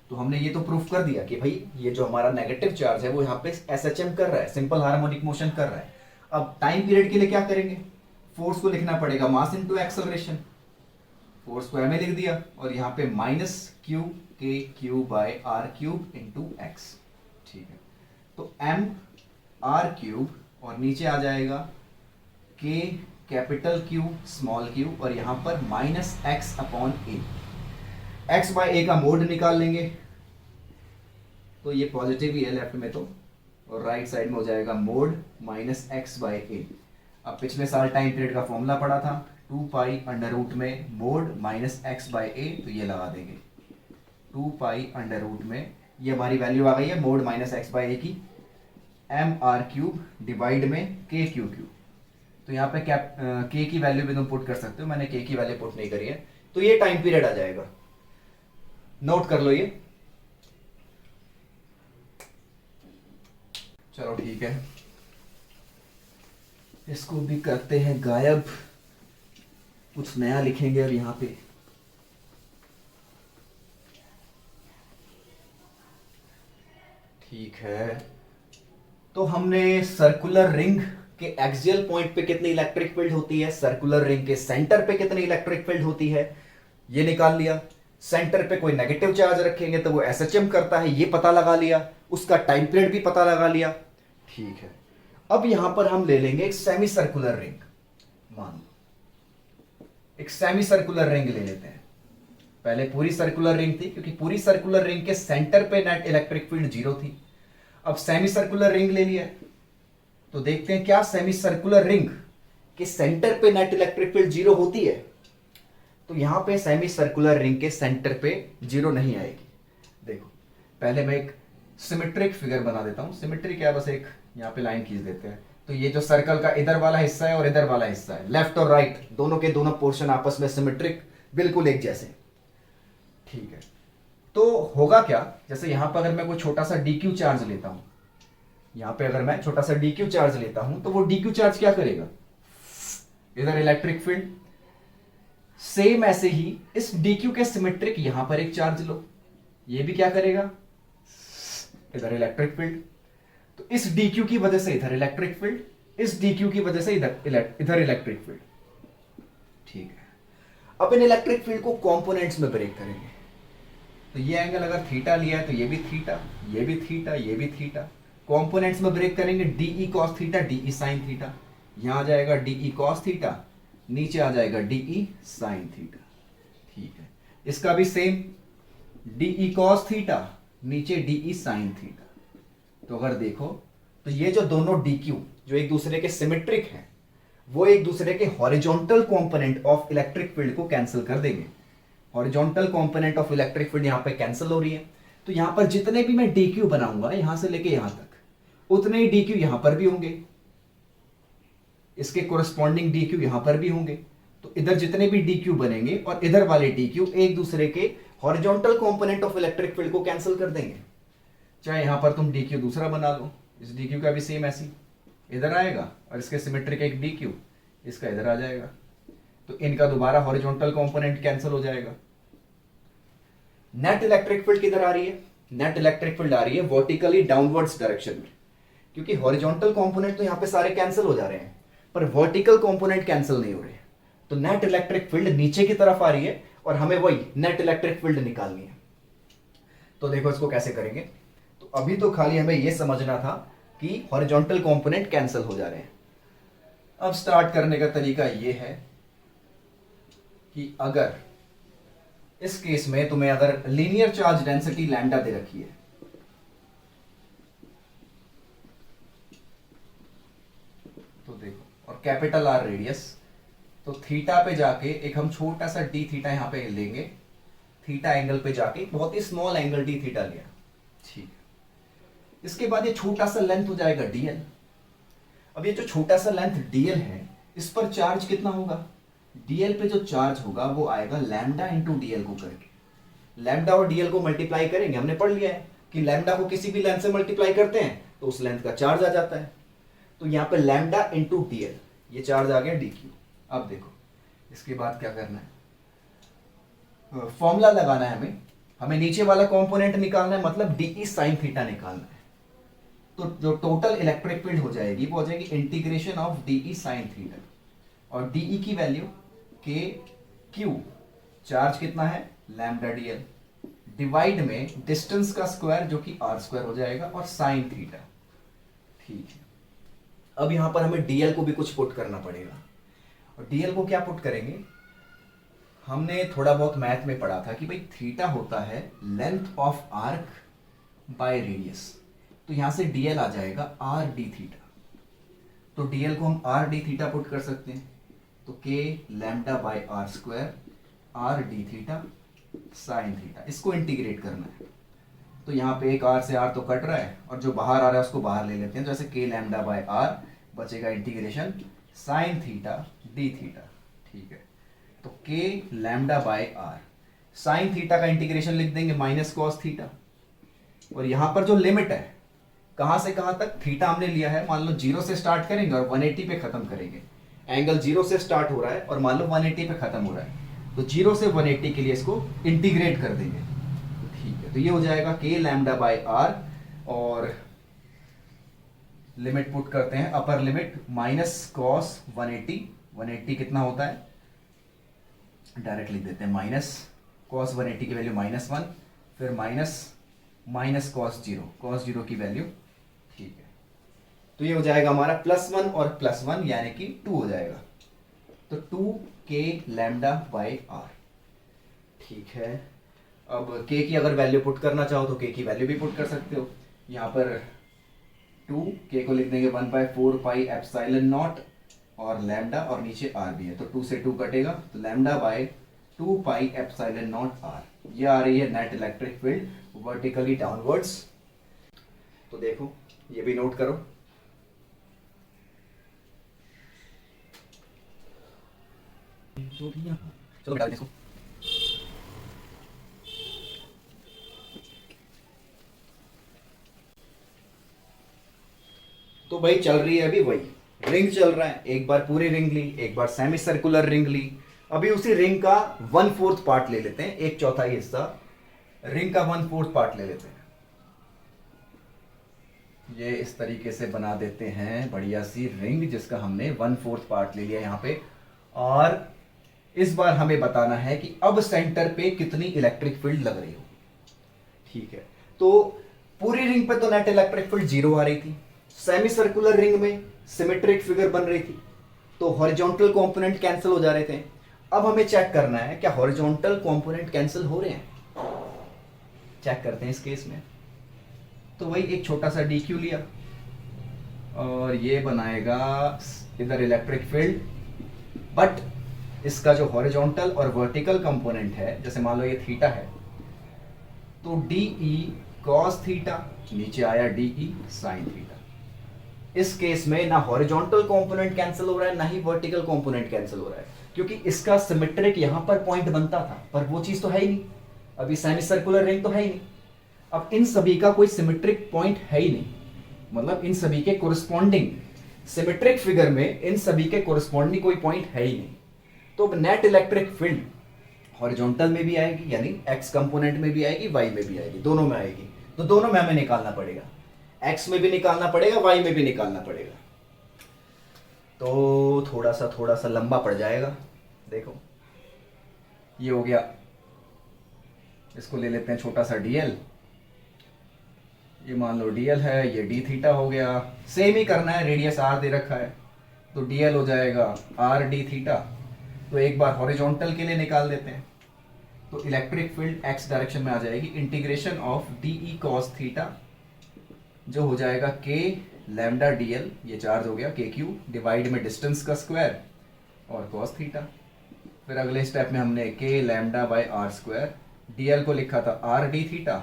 [SPEAKER 1] तो हमने ये तो प्रूफ कर दिया कि भाई ये जो हमारा नेगेटिव चार्ज है वो यहाँ पे SHM कर रहा है, सिंपल हार्मोनिक मोशन कर रहा है। अब टाइम पीरियड के लिए क्या करेंगे? फोर्स को लिखना पड़ेगा मास इनटू एक्सेलरेशन। फोर्स को m लिख दिया और यहाँ पे -q k q by r cube into x, ठीक है। तो m आर क्यूब और नीचे आ जाएगा k capital Q small q और यहाँ पर -x/a। x बाय a का मोड निकाल लेंगे तो ये पॉजिटिव ही है लेफ्ट में तो, और राइट साइड में हो जाएगा मोड -x/a। अब पिछले साल टाइम पीरियड का फॉर्मूला पढ़ा था 2 अंडर रूट में मोड -x/a, तो ये लगा देंगे 2 अंडर रूट में, ये हमारी वैल्यू आ गई है मोड -x/a की, m/3 डिवाइड में k/3। तो यहाँ पे k की वैल्यू भी तुम पुट कर सकते हो, मैंने k की वैल्यू पुट नहीं करी है। तो ये टाइम पीरियड आ जाएगा, नोट कर लो ये। चलो ठीक है, इसको भी करते हैं गायब, कुछ नया लिखेंगे अब यहां पे। ठीक है, तो हमने सर्कुलर रिंग के एक्सियल पॉइंट पे कितनी इलेक्ट्रिक फील्ड होती है, सर्कुलर रिंग के सेंटर पे कितनी इलेक्ट्रिक फील्ड होती है, ये निकाल लिया। सेंटर पे कोई नेगेटिव चार्ज रखेंगे तो वो SHM करता है, ये पता लगा लिया। उसका टाइम पीरियड भी पता लगा लिया, ठीक है। अब यहां पर हम ले लेंगे एक सेमी सर्कुलर रिंग, मान लो एक सेमी सर्कुलर रिंग ले लेते हैं। पहले पूरी सर्कुलर रिंग थी, क्योंकि पूरी सर्कुलर रिंग के सेंटर पे नेट इलेक्ट्रिक फील्ड 0 थी। अब सेमी सर्कुलर रिंग ले लिया, तो देखते हैं क्या सेमी सर्कुलर रिंग के सेंटर पे नेट इलेक्ट्रिक फील्ड 0 होती है। तो यहां पे सेमी सर्कुलर रिंग के सेंटर पे 0 नहीं आएगी। देखो पहले मैं एक सिमेट्रिक फिगर बना देता हूं। सिमेट्रिक क्या, बस एक यहाँ पे लाइन खींच देते हैं। तो ये जो सर्कल का इधर वाला हिस्सा है और इधर वाला हिस्सा है, लेफ्ट और राइट दोनों के दोनों पोर्शन आपस में सिमेट्रिक, बिल्कुल एक जैसे, ठीक है। तो होगा क्या, जैसे यहां पर अगर मैं कोई छोटा सा DQ चार्ज लेता हूं, यहां पे अगर मैं छोटा सा DQ चार्ज लेता हूं तो वो DQ चार्ज क्या करेगा, इधर इलेक्ट्रिक फील्ड। सेम ऐसे ही इस DQ के सिमेट्रिक यहां पर एक चार्ज लो, ये भी क्या करेगा, इधर इलेक्ट्रिक फील्ड। तो इस DQ की वजह से इधर इलेक्ट्रिक फील्ड, इस DQ की वजह से इधर इलेक्ट्रिक फील्ड, ठीक है। अब इन इलेक्ट्रिक फील्ड को कंपोनेंट्स में ब्रेक करेंगे। तो ये एंगल अगर थीटा लिया है तो ये भी थीटा, ये भी थीटा, ये भी थीटा। कंपोनेंट्स में ब्रेक करेंगे, DE cos theta, DE sin theta. यहां आ जाएगा DE cos थीटा, नीचे आ जाएगा DE sin थीटा, ठीक है। इसका भी सेम, DE cos थीटा, नीचे DE sin थीटा। तो अगर देखो तो ये जो दोनों DQ जो एक दूसरे के सिमेट्रिक हैं, वो एक दूसरे के horizontal component of electric field को कैंसिल कर देंगे। Horizontal component of electric field यहाँ पे कैंसिल हो रही है, तो यहाँ पर जितने भी मैं डी क्यू बनाऊंगा यहां से लेके यहां तक, उतने ही डी क्यू यहां पर भी होंगे, इसके कोरस्पॉन्डिंग डी क्यू यहां पर भी होंगे। तो इधर जितने भी डी क्यू बनेंगे और इधर वाले डी क्यू एक दूसरे के horizontal component of electric field को कैंसिल कर देंगे। चाहे यहां पर तुम डी क्यू दूसरा बना लो, इस डी क्यू का भी सेम ऐसी इधर आएगा और इसके सिमेट्रिक एक डी क्यू इसका इधर आ जाएगा, तो इनका दोबारा हॉरिजॉन्टल कंपोनेंट कैंसिल हो जाएगा। नेट इलेक्ट्रिक फील्ड किधर आ रही है? नेट इलेक्ट्रिक फील्ड आ रही है वर्टिकली डाउनवर्ड्स डायरेक्शन में, क्योंकि हॉरिजॉन्टल कंपोनेंट तो यहां पे सारे कैंसिल हो जा रहे हैं पर वर्टिकल कंपोनेंट कैंसिल नहीं हो रहे, तो नेट इलेक्ट्रिक फील्ड नीचे की तरफ आ रही है और हमें वही नेट इलेक्ट्रिक फील्ड निकालनी है। तो देखो इसको कैसे करेंगे। तो अभी तो खाली हमें यह समझना था कि हॉरिजॉन्टल कंपोनेंट कैंसिल हो जा रहे हैं। अब स्टार्ट करने का तरीका यह है कि अगर इस केस में तुम्हें अगर लीनियर चार्ज डेंसिटी लैम्डा दे रखी है, तो देखो, और कैपिटल आर रेडियस, तो थीटा पे जाके एक हम छोटा सा डी थीटा यहां पे लेंगे, थीटा एंगल पे जाके बहुत ही स्मॉल एंगल डी थीटा लिया, ठीक है। इसके बाद ये छोटा सा लेंथ हो जाएगा डीएल। अब ये जो छोटा सा लेंथ डीएल है इस पर चार्ज कितना होगा? डीएल पे जो चार्ज होगा वो आएगा लैम्डा इंटू डीएल को करके। लैम्डा और डीएल को मल्टीप्लाई करेंगे, हमने पढ़ लिया है कि लैम्डा को किसी भी लेंथ से मल्टीप्लाई करते हैं तो उस लेंथ का चार्ज आ जाता है। तो यहां पे लैम्डा इंटू डीएल, ये चार्ज आ गया डीक्यू। अब देखो इसके बाद क्या करना है, फॉर्मूला लगाना है हमें नीचे वाला कंपोनेंट निकालना है, मतलब डीई साइन थीटा निकालना है। तो जो टोटल इलेक्ट्रिक फील्ड हो जाएगी वो हो जाएगी integration of dE sine theta, और डीई की वैल्यू के क्यू, चार्ज कितना है लैम्डा डीएल, डिवाइड में डिस्टेंस का स्क्वायर जो कि आर स्क्वायर हो जाएगा और साइन थीटा, ठीक है। अब यहां पर हमें डीएल को भी कुछ पुट करना पड़ेगा, और डीएल को क्या पुट करेंगे, हमने थोड़ा बहुत मैथ में पढ़ा था कि भाई थीटा होता है length of arc by radius, तो यहां से डीएल आ जाएगा आर डी थीटा। तो डीएल को हम आर डी थीटा पुट कर सकते हैं, तो k lambda by r square r d theta sine theta, इसको इंटीग्रेट करना है। तो यहाँ पे एक आर से आर तो कट रहा है और जो बाहर आ रहा है उसको बाहर ले लेते हैं, तो ऐसे के लैम्डा बाय आर बचेगा integration sine theta d theta, ठीक है। तो k lambda by r sine theta का इंटीग्रेशन लिख देंगे माइनस कॉस थीटा, और यहां पर जो लिमिट है कहां से कहां तक, थीटा हमने लिया है मान लो 0 से स्टार्ट करेंगे और 180 पे खत्म करेंगे। एंगल 0 से स्टार्ट हो रहा है और मान लो 180 पे खत्म हो रहा है, तो 0 से 180 के लिए इसको इंटीग्रेट कर देंगे, ठीक है। तो ये हो जाएगा के लैम्डा बाय आर, और लिमिट पुट करते हैं, अपर लिमिट माइनस कॉस 180, 180 कितना होता है डायरेक्ट लिख देते हैं, माइनस कॉस 180 की वैल्यू -1, फिर माइनस कॉस 0 की वैल्यू, ठीक है। तो ये हो जाएगा हमारा +1 और +1 यानी कि 2 हो जाएगा, तो 2 के लैम्डा बाय आर, ठीक है। अब के की अगर वैल्यू पुट करना चाहो तो के की वैल्यू भी पुट कर सकते हो, यहाँ पर 2 के को लिख देंगे 1/4 पाई एप्सिलॉन नॉट और लैम्डा, और नीचे आर भी है तो 2 से 2 कटेगा, तो lambda by 2 pi epsilon naught r, ये आ रही है net electric field vertically downwards. तो देखो ये भी नोट करो, चलो डाल इसको। तो भाई चल रही है अभी वही रिंग चल रहा है, एक बार पूरी रिंग ली, एक बार सेमी सर्कुलर रिंग ली। अभी उसी रिंग का 1/4 पार्ट ले लेते हैं, 1/4 हिस्सा रिंग का 1/4 पार्ट ले लेते हैं। ये इस तरीके से बना देते हैं बढ़िया सी रिंग जिसका हमने 1/4 पार्ट ले लिया यहाँ पे, और इस बार हमें बताना है कि अब सेंटर पे कितनी इलेक्ट्रिक फील्ड लग रही हो, ठीक है। तो पूरी रिंग पे तो नेट इलेक्ट्रिक फील्ड 0 आ रही थी, सेमी सर्कुलर रिंग में सिमेट्रिक फिगर बन रही थी, तो हॉरिजॉन्टल कंपोनेंट कैंसिल हो जा रहे थे। अब हमें चेक करना है क्या हॉरिजॉन्टल कंपोनेंट कैंसिल हो रहे हैं, चेक करते हैं इस केस में। तो वही एक छोटा सा डी क्यू लिया और ये बनाएगा इधर इलेक्ट्रिक फील्ड, बट इसका जो हॉरिजॉन्टल और वर्टिकल कंपोनेंट है, जैसे मान लो ये थीटा है, तो डी ई कॉस थीटा, नीचे आया डी ई साइन थीटा। इस केस में ना हॉरिजॉन्टल कंपोनेंट कैंसिल हो रहा है, ना ही वर्टिकल कंपोनेंट कैंसिल हो रहा है, क्योंकि इसका सिमेट्रिक यहां पर पॉइंट बनता था, पर वो चीज तो है ही नहीं, अभी सेमी सर्कुलर रिंग तो है ही नहीं। अब इन सभी का कोई सिमेट्रिक पॉइंट है ही नहीं, मतलब इन सभी के कोरिस्पॉन्डिंग सिमेट्रिक फिगर में इन सभी के कोरिस्पॉन्डिंग कोई पॉइंट है ही नहीं। तो नेट इलेक्ट्रिक फील्ड हॉरिजॉन्टल में भी आएगी, यानी एक्स कंपोनेंट में भी आएगी, वाई में भी आएगी, दोनों में आएगी। तो दोनों में हमें निकालना पड़ेगा, एक्स में भी निकालना पड़ेगा, वाई में भी निकालना पड़ेगा। तो थोड़ा सा लंबा पड़ जाएगा। देखो ये हो गया, इसको ले लेते हैं छोटा सा डीएल, ये मान लो डीएल है, ये डी थीटा हो गया। सेम ही करना है, रेडियस आर दे रखा है, तो डीएल हो जाएगा आर डी थीटा। तो एक बार हॉरिजॉन्टल के लिए निकाल देते हैं, तो इलेक्ट्रिक फील्ड एक्स डायरेक्शन में आ जाएगी, integration of D E cos theta, जो हो जाएगा के लैम्डा डीएल, ये चार्ज हो गया, के क्यू डिवाइड में डिस्टेंस का स्क्वायर और कॉस थीटा। फिर अगले स्टेप में हमने k lambda by r square, dl को लिखा था r d theta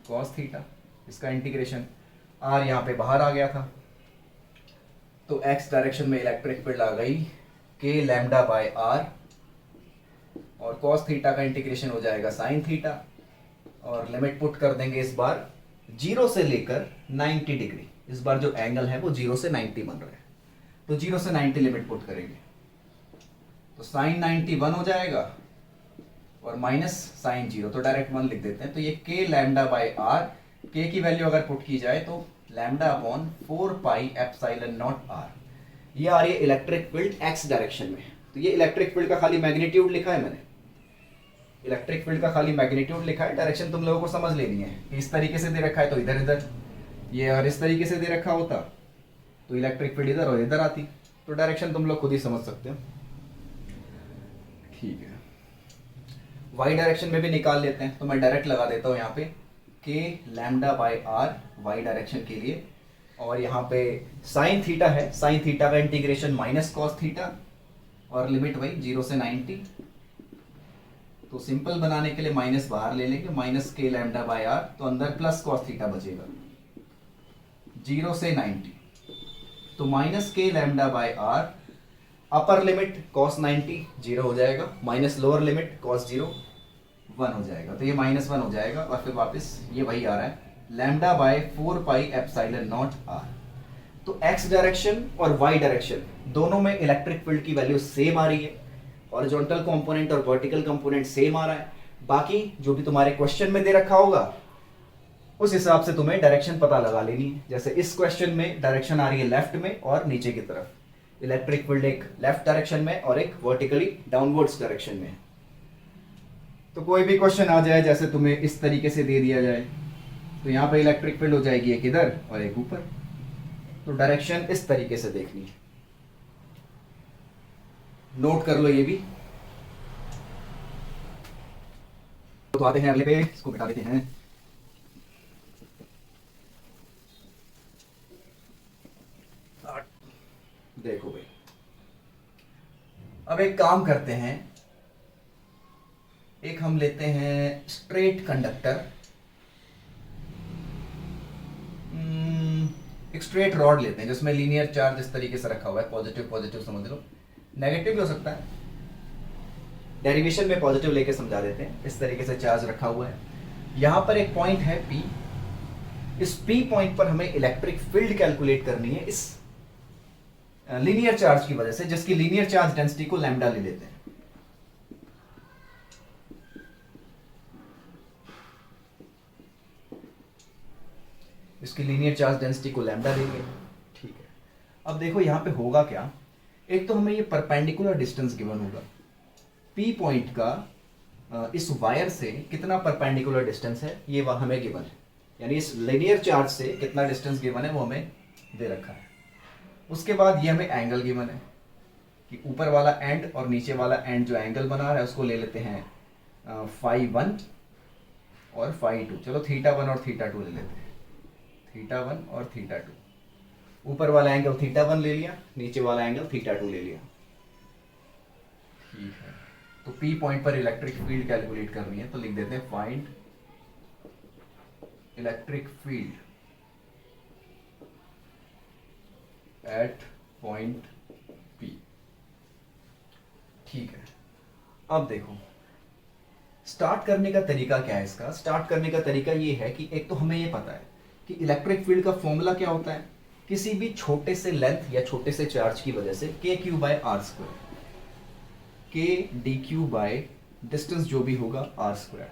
[SPEAKER 1] cos theta, इसका इंटीग्रेशन, आर यहाँ पे बाहर आ गया था, तो एक्स डायरेक्शन में इलेक्ट्रिक फील्ड आ गई के लैम्डा बाय आर, और कॉस थीटा का इंटीग्रेशन हो जाएगा साइन थीटा, और लिमिट पुट कर देंगे इस बार 0 से लेकर 90 डिग्री। इस बार जो एंगल है वो 0 से 90 बन रहा है, तो 0 से 90 लिमिट पुट करेंगे, तो साइन 90 1 हो जाएगा और माइनस साइन 0, तो डायरेक्ट 1 लिख देते हैं। तो ये के लैम्डा बाय आर, के की वैल्यू अगर पुट की जाए तो lambda upon 4 pi epsilon naught r, ये आ रही है इलेक्ट्रिक फील्ड एक्स डायरेक्शन में। तो ये इलेक्ट्रिक फील्ड का खाली मैग्नीट्यूड लिखा है मैंने, इलेक्ट्रिक फील्ड का खाली मैग्नीट्यूड लिखा है, डायरेक्शन तुम लोगों को समझ लेनी है कि इस तरीके से दे रखा है तो इधर इधर, ये अगर इस तरीके से दे रखा होता तो इलेक्ट्रिक फील्ड इधर और इधर आती, तो डायरेक्शन तुम लोग खुद ही समझ सकते हो। ठीक है, वाई डायरेक्शन में भी निकाल लेते हैं, तो मैं डायरेक्ट लगा देता हूँ यहाँ पे k lambda by r y direction के लिए, और यहाँ पे साइन थीटा है, साइन थीटा का इंटीग्रेशन माइनस कॉस थीटा, और लिमिट वही 0 से 90। तो सिंपल बनाने के लिए माइनस बाहर ले लेंगे, minus k lambda by are, तो अंदर प्लस कॉस थीटा बचेगा 0 से 90, तो minus k lambda by r, upper limit cos 90 0 हो जाएगा, माइनस लोअर लिमिट कॉस 0 1 हो जाएगा, तो ये माइनस 1 हो जाएगा, और फिर वापस ये वही आ रहा है lambda by 4 pi epsilon naught r. तो एक्स डायरेक्शन और वाई डायरेक्शन दोनों में इलेक्ट्रिक फील्ड की वैल्यू सेम आ रही है, हॉरिजॉन्टल कंपोनेंट और वर्टिकल कंपोनेंट सेम आ रहा है। बाकी जो भी तुम्हारे क्वेश्चन में दे रखा होगा उस हिसाब से तुम्हें डायरेक्शन पता लगा लेनी है। जैसे इस क्वेश्चन में डायरेक्शन आ रही है लेफ्ट में और नीचे की तरफ, इलेक्ट्रिक फील्ड एक लेफ्ट डायरेक्शन में और एक वर्टिकली डाउनवर्ड्स डायरेक्शन में। तो कोई भी क्वेश्चन आ जाए, जैसे तुम्हें इस तरीके से दे दिया जाए, तो यहाँ पे इलेक्ट्रिक फील्ड हो जाएगी एक इधर और एक ऊपर, तो डायरेक्शन इस तरीके से देखनी है, नोट कर लो ये भी। तो आते हैं अगले पे, इसको बिठा देते हैं। देखो भाई, अब एक काम करते हैं, एक हम लेते हैं स्ट्रेट कंडक्टर, एक स्ट्रेट रॉड लेते हैं जिसमें लीनियर चार्ज इस तरीके से रखा हुआ है, पॉजिटिव पॉजिटिव समझ लो, नेगेटिव भी हो सकता है, डेरिवेशन में पॉजिटिव लेके समझा देते हैं। इस तरीके से चार्ज रखा हुआ है, यहां पर एक पॉइंट है P, इस P पॉइंट पर हमें इलेक्ट्रिक फील्ड कैलकुलेट करनी है इस लीनियर चार्ज की वजह से, जिसकी लीनियर चार्ज डेंसिटी को लैम्डा ले लेते हैं। इसकी लीनियर चार्ज डेंसिटी को लैम्डा लेंगे, ठीक है। अब देखो यहाँ पे होगा क्या, एक तो हमें ये परपेंडिकुलर डिस्टेंस गिवन होगा, P पॉइंट का इस वायर से कितना परपेंडिकुलर डिस्टेंस है ये हमें गिवन है, यानी इस लीनियर चार्ज से कितना डिस्टेंस गिवन है वो हमें दे रखा है। उसके बाद ये हमें एंगल गिवन है कि ऊपर वाला एंड और नीचे वाला एंड जो एंगल बना रहा है उसको ले लेते हैं फाई 1 और फाई 2, चलो थीटा 1 और थीटा 2 ले लेते हैं, थीटा 1 और थीटा 2। ऊपर वाला एंगल थीटा 1 ले लिया, नीचे वाला एंगल थीटा 2 ले लिया। ठीक है, तो P पॉइंट पर इलेक्ट्रिक फील्ड कैलकुलेट करनी है, तो लिख देते हैं find electric field at point P। ठीक है, अब देखो स्टार्ट करने का तरीका क्या है। इसका स्टार्ट करने का तरीका ये है कि एक तो हमें ये पता है कि इलेक्ट्रिक फील्ड का फॉर्मूला क्या होता है, किसी भी छोटे से लेंथ या छोटे से चार्ज की वजह से के क्यू बाय आर स्क्वायर, के डी क्यू बाय डिस्टेंस जो भी होगा आर स्क्वायर।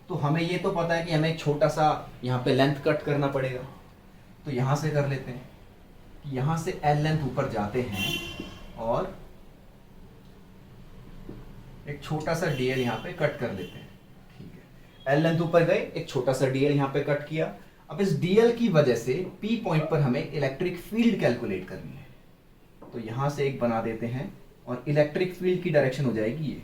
[SPEAKER 1] तो हमें ये तो पता है कि हमें एक छोटा सा यहाँ पे लेंथ कट करना पड़ेगा, तो यहाँ से कर लेते हैं कि यहाँ से एल लेंथ ऊपर जाते हैं और एक छोटा सा डीएल यहाँ पे कट कर लेते हैं। ठीक है, एल लेंथ ऊपर गए, एक छोटा सा डीएल यहाँ पे कट किया। अब इस डीएल की वजह से पी पॉइंट पर हमें इलेक्ट्रिक फील्ड कैलकुलेट करनी है, तो यहां से एक बना देते हैं और इलेक्ट्रिक फील्ड की डायरेक्शन हो जाएगी ये।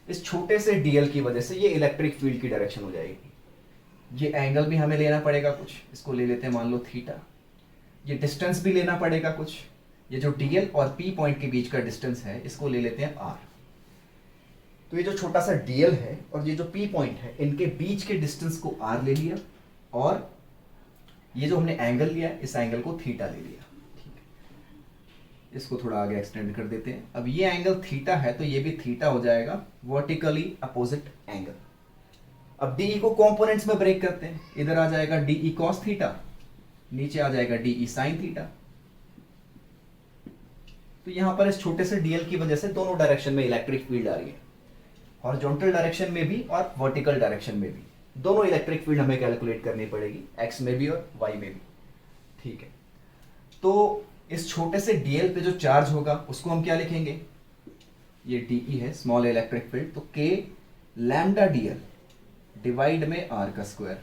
[SPEAKER 1] इस छोटे से डीएल की वजह से ये इलेक्ट्रिक फील्ड की डायरेक्शन हो जाएगी। ये एंगल भी हमें लेना पड़ेगा कुछ, इसको ले लेते हैं मान लो थीटा। ये डिस्टेंस भी लेना पड़ेगा कुछ, ये जो डीएल और पी पॉइंट के बीच का डिस्टेंस है इसको ले लेते हैं आर। तो ये जो छोटा सा डीएल है और ये जो पी पॉइंट है, इनके बीच के डिस्टेंस को आर ले लिया और ये जो हमने एंगल लिया इस एंगल को थीटा ले लिया। ठीक है, इसको थोड़ा आगे एक्सटेंड कर देते हैं। अब ये एंगल थीटा है तो ये भी थीटा हो जाएगा, वर्टिकली अपोजिट एंगल। अब डीई को कंपोनेंट्स में ब्रेक करते हैं, इधर आ जाएगा डीई कॉस थीटा, नीचे आ जाएगा डीई साइन थीटा। तो यहां पर इस छोटे से डीएल की वजह से दोनों डायरेक्शन में इलेक्ट्रिक फील्ड आ रही है, हॉरिजॉन्टल डायरेक्शन में भी और वर्टिकल डायरेक्शन में भी। दोनों इलेक्ट्रिक फील्ड हमें कैलकुलेट करनी पड़ेगी, एक्स में भी और वाई में भी। ठीक है, तो इस छोटे से डीएल पे जो चार्ज होगा उसको हम क्या लिखेंगे, ये डीई है स्मॉल इलेक्ट्रिक फील्ड, तो के लैम्डा डीएल डिवाइड में आर का स्क्वायर।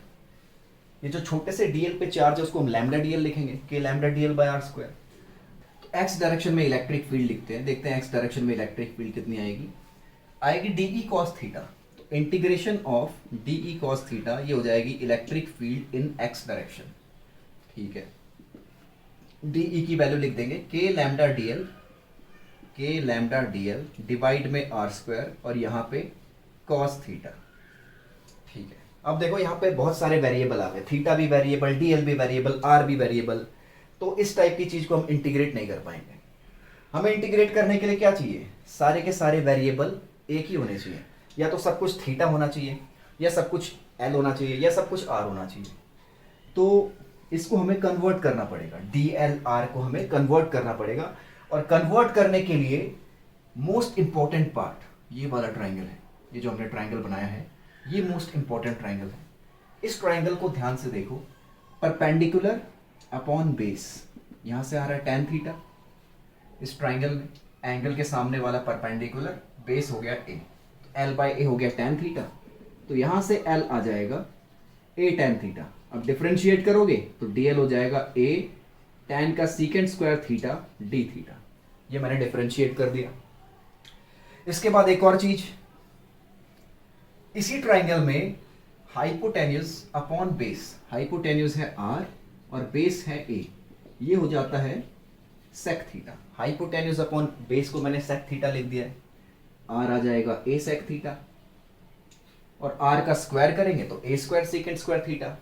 [SPEAKER 1] ये जो छोटे से डीएल पे चार्ज है उसको हम लैम्डा डीएल लिखेंगे, k lambda dl by r square. तो एक्स डायरेक्शन में इलेक्ट्रिक फील्ड लिखते हैं, देखते हैं एक्स डायरेक्शन में इलेक्ट्रिक फील्ड कितनी आएगी dE cos theta. Integration of dE cos theta ये हो जाएगी electric field in x direction. ठीक है, डीई की वैल्यू लिख देंगे के लैम्डा डीएल डिवाइड में आर स्क्वायर और यहां पे कॉस थीटा। ठीक है, अब देखो यहां पे बहुत सारे वेरिएबल आ गए, थीटा भी वेरिएबल, डीएल भी वेरिएबल, आर भी वेरिएबल। तो इस टाइप की चीज को हम इंटीग्रेट नहीं कर पाएंगे। हमें इंटीग्रेट करने के लिए क्या चाहिए, सारे के सारे वेरिएबल एक ही होने चाहिए, या तो सब कुछ थीटा होना चाहिए, या सब कुछ एल होना चाहिए, या सब कुछ आर होना चाहिए। तो इसको हमें कन्वर्ट करना पड़ेगा, डी एल आर को हमें कन्वर्ट करना पड़ेगा। और कन्वर्ट करने के लिए मोस्ट इंपॉर्टेंट पार्ट ये वाला ट्राइंगल है, ये जो हमने ट्राइंगल बनाया है ये मोस्ट इंपॉर्टेंट ट्राइंगल है। इस ट्राइंगल को ध्यान से देखो, परपेंडिकुलर अपॉन बेस, यहां से आ रहा है टेन थीटा। इस ट्राइंगल में एंगल के सामने वाला परपेंडिकुलर, बेस हो गया ए, एल बाय ए हो गया टेन थीटा, तो यहां से एल आ जाएगा ए टेन थीटा। अब डिफरेंशिएट करोगे तो डीएल हो जाएगा ए टेन का secant square theta d theta. ये मैंने डिफरेंशिएट कर दिया। इसके बाद एक और चीज, इसी ट्राइंगल में हाइपोटेन्यूज अपॉन बेस, हाइपोटेन्यूज है आर और बेस है ए, ये हो जाता है sec theta. Hypotenuse upon base को मैंने सेक थीटा लिख दिया है, आर आ जाएगा ए सेक थीटा और आर का स्क्वायर करेंगे तो ए स्क्वायर सेकेंड स्क्वायर थीटा।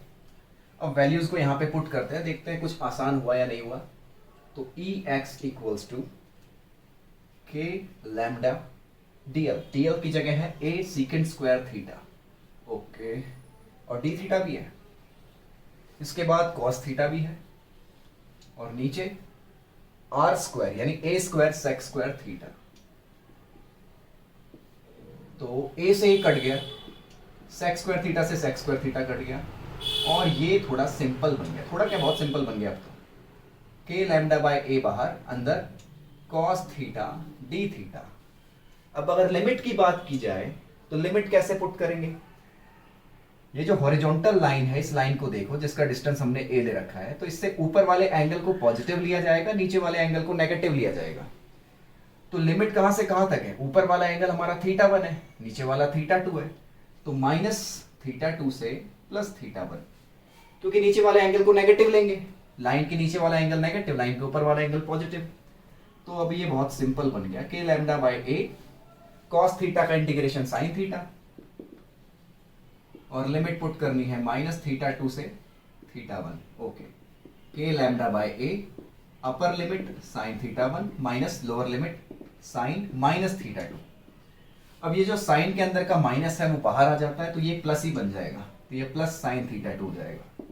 [SPEAKER 1] अब वैल्यूज को यहां पे पुट करते हैं, देखते हैं कुछ आसान हुआ या नहीं हुआ। तो ई एक्स इक्वल्स टू के लैम्डा डीएल, डीएल की जगह है ए सेकेंड स्क्वायर थीटा, ओके, और डी थीटा भी है। इसके बाद कॉस थीटा भी है और नीचे आर स्क्वायर यानी ए स्क्वायर सेक स्क्वायर थीटा। तो ए से ही कट गया, सेक स्क्वायर थीटा से सेक स्क्वायर थीटा कट गया और ये थोड़ा सिंपल बन गया, थोड़ा क्या बहुत सिंपल बन गया अब तो। के लैम्डा बाय ए बाहर, अंदर कॉस थीटा डी थीटा। अब अगर लिमिट की बात की जाए तो लिमिट कैसे पुट करेंगे, ये जो हॉरिजॉन्टल लाइन है इस लाइन को देखो जिसका डिस्टेंस हमने ए ले रखा है, तो इससे ऊपर वाले एंगल को पॉजिटिव लिया जाएगा, नीचे वाले एंगल को नेगेटिव लिया जाएगा। तो लिमिट कहां से कहां तक है, ऊपर वाला एंगल हमारा थीटा 1 है, नीचे वाला थीटा 2 है, तो माइनस थीटा 2 से प्लस थीटा 1, क्योंकि नीचे वाले एंगल को नेगेटिव लेंगे, लाइन के नीचे वाला एंगल नेगेटिव, लाइन के ऊपर वाला एंगल पॉजिटिव। तो अब ये बहुत सिंपल बन गया, K lambda by A cos theta का इंटीग्रेशन साइन थीटा, और लिमिट पुट करनी है -θ2 से θ1। Okay, K lambda by A, upper limit sine θ1 minus lower limit sine -θ2। अब ये जो साइन के अंदर का माइनस है वो बाहर आ जाता है, तो ये प्लस ही बन जाएगा, तो ये प्लस साइन θ2 हो जाएगा।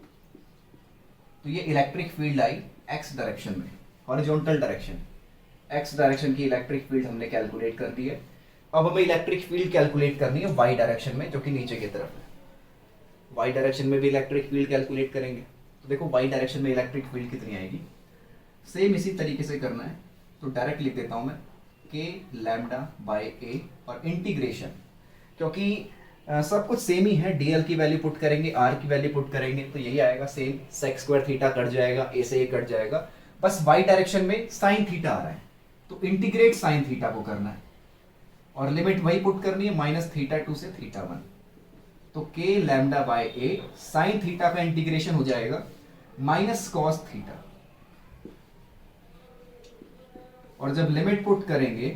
[SPEAKER 1] तो ये electric field I x direction में, हॉरिजॉन्टल डायरेक्शन, एक्स डायरेक्शन की इलेक्ट्रिक फील्ड हमने कैलकुलेट कर दी है। अब हमें इलेक्ट्रिक फील्ड कैलकुलेट करनी है वाई डायरेक्शन में, जो कि नीचे की तरफ है। वाई डायरेक्शन में भी इलेक्ट्रिक फील्ड कैलकुलेट करेंगे। तो देखो वाई डायरेक्शन में इलेक्ट्रिक फील्ड कितनी आएगी, सेम इसी तरीके से करना है। तो डायरेक्ट लिख देता हूं मैं के लैम्डा बाय ए और इंटीग्रेशन, क्योंकि सब कुछ सेम ही है, डीएल की वैल्यू पुट करेंगे, आर की वैल्यू पुट करेंगे, तो यही आएगा same. Sec square theta cut जाएगा, ए से ए कट जाएगा, बस वाई डायरेक्शन में साइन थीटा आ रहा है, तो इंटीग्रेट साइन थीटा को करना है और लिमिट वही पुट करनी है -θ2 से θ1। तो k lambda by A sign theta का इंटीग्रेशन हो जाएगा माइनस कॉस थीटा, और जब लिमिट पुट करेंगे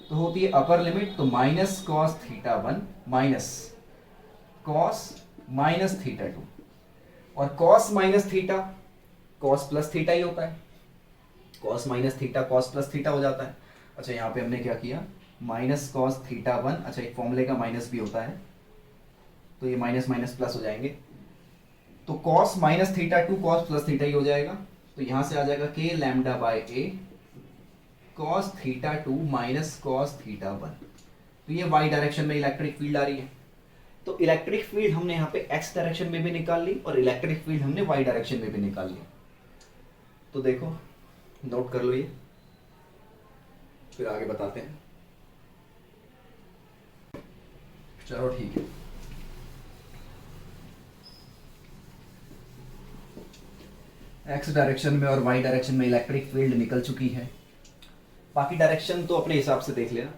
[SPEAKER 1] तो होती है अपर लिमिट, तो माइनस कॉस θ1 माइनस कॉस -θ2, और cos minus theta cos plus theta ही होता है, cos minus theta cos plus theta हो जाता है। अच्छा, यहां पे हमने क्या किया, माइनस कॉस θ1, अच्छा एक फॉर्मूले का माइनस भी होता है, तो ये माइनस माइनस प्लस हो जाएंगे, तो कॉस -θ2 कॉस प्लस थीटा ही हो जाएगा। तो यहां से आ जाएगा K lambda by A cos θ2 minus cos θ1। तो ये वाई डायरेक्शन में इलेक्ट्रिक फील्ड आ रही है। तो इलेक्ट्रिक फील्ड हमने यहाँ पे एक्स डायरेक्शन में भी निकाल ली और इलेक्ट्रिक फील्ड हमने वाई डायरेक्शन में भी निकाल ली। तो देखो नोट कर लो ये, फिर आगे बताते हैं। चलो ठीक है, एक्स डायरेक्शन में और वाई डायरेक्शन में इलेक्ट्रिक फील्ड निकल चुकी है। बाकी डायरेक्शन तो अपने हिसाब से देख लेना,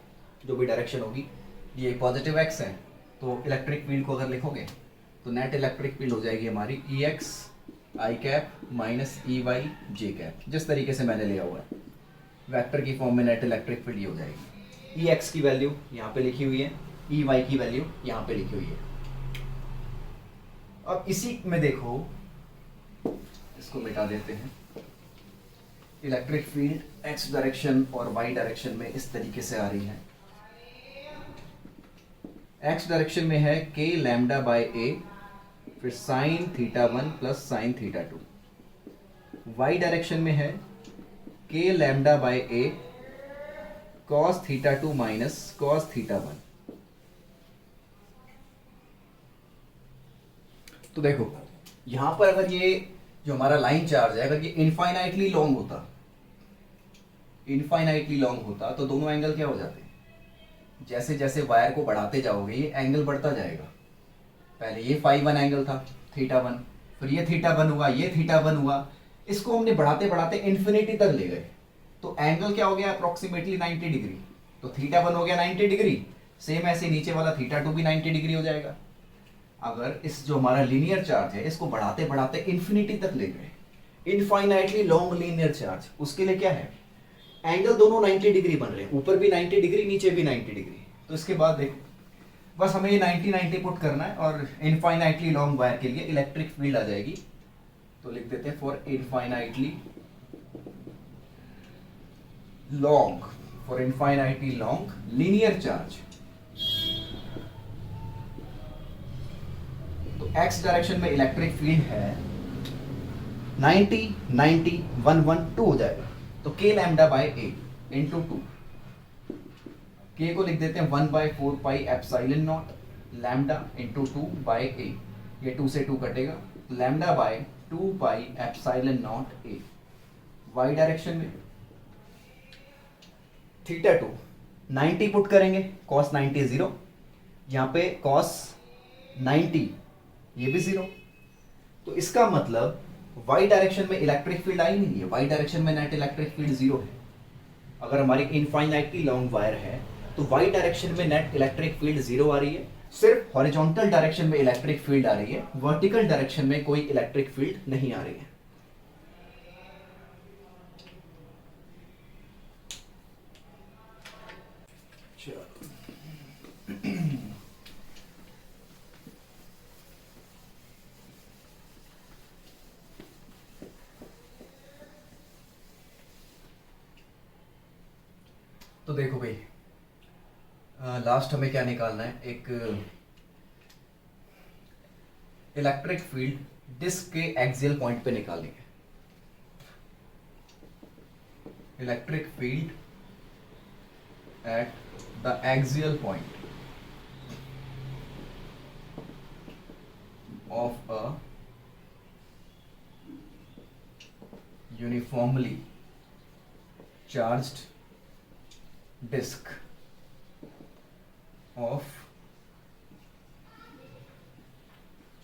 [SPEAKER 1] जो भी डायरेक्शन होगी। ये पॉजिटिव एक्स है, तो इलेक्ट्रिक फील्ड को अगर लिखोगे तो नेट इलेक्ट्रिक फील्ड हो जाएगी हमारी ई एक्स आई कैप माइनस ई वाई जे कैप, जिस तरीके से मैंने लिया हुआ है वेक्टर की फॉर्म में नेट इलेक्ट्रिक फील्ड ये हो जाएगी। ई एक्स की वैल्यू यहाँ पे लिखी हुई है, ई वाई की वैल्यू यहाँ पे लिखी हुई है। अब इसी में देखो, इसको मिटा देते हैं। इलेक्ट्रिक फील्ड एक्स डायरेक्शन और वाई डायरेक्शन में इस तरीके से आ रही है। एक्स डायरेक्शन में है के लैम्डा बाय ए, फिर sine θ1 plus sine θ2। Y direction में है K lambda by A cos θ2 minus cos θ1। तो देखो यहां पर अगर ये जो हमारा लाइन चार्ज है, अगर ये इनफाइनाइटली लॉन्ग होता तो दोनों एंगल क्या हो जाते? जैसे जैसे वायर को बढ़ाते जाओगे ये एंगल बढ़ता जाएगा। पहले ये φ1 एंगल था θ1, फिर ये θ1 हुआ, ये θ1 हुआ, इसको हमने बढ़ाते बढ़ाते इन्फिनिटी तक ले गए, तो एंगल क्या हो गया? Approximately 90 degree. तो θ1 हो गया 90 डिग्री, सेम ऐसे नीचे वाला θ2 भी 90 डिग्री हो जाएगा। अगर इस जो हमारा लीनियर चार्ज है इसको बढ़ाते बढ़ाते इन्फिनिटी तक ले गए, इनफाइनाइटली लॉन्ग लीनियर चार्ज, उसके लिए क्या है? एंगल दोनों 90 डिग्री बन रहे हैं, ऊपर भी 90 डिग्री नीचे भी 90 डिग्री। तो इसके बाद देखो बस हमें ये 90-90 पुट करना है और इनफाइनाइटली लॉन्ग वायर के लिए इलेक्ट्रिक फील्ड आ जाएगी। तो लिख देते हैं for infinitely long linear charge. तो एक्स डायरेक्शन में इलेक्ट्रिक फील्ड है 90-90-1-1-2 हो जाएगा। तो k lambda by A into 2, के को लिख देते हैं 1/4 pi epsilon naught lambda into 2 by A, ये 2 से 2 कटेगा, lambda by 2 pi epsilon naught A. Y direction में θ2 90 पुट करेंगे, cos 90 0, यहाँ पे cos 90 ये भी 0। तो इसका मतलब वाई डायरेक्शन में इलेक्ट्रिक फील्ड आई नहीं है, वाई डायरेक्शन में नेट इलेक्ट्रिक फील्ड 0 है। अगर हमारी इनफाइनाइटली लॉन्ग वायर है तो वाई डायरेक्शन में नेट इलेक्ट्रिक फील्ड 0 आ रही है, सिर्फ हॉरिजॉन्टल डायरेक्शन में इलेक्ट्रिक फील्ड आ रही है, वर्टिकल डायरेक्शन में कोई इलेक्ट्रिक फील्ड नहीं आ रही है। चलो तो देखो भाई, लास्ट हमें क्या निकालना है, एक इलेक्ट्रिक फील्ड डिस्क के एक्सियल पॉइंट पे निकालेंगे। Electric field at the axial point of a uniformly charged disk of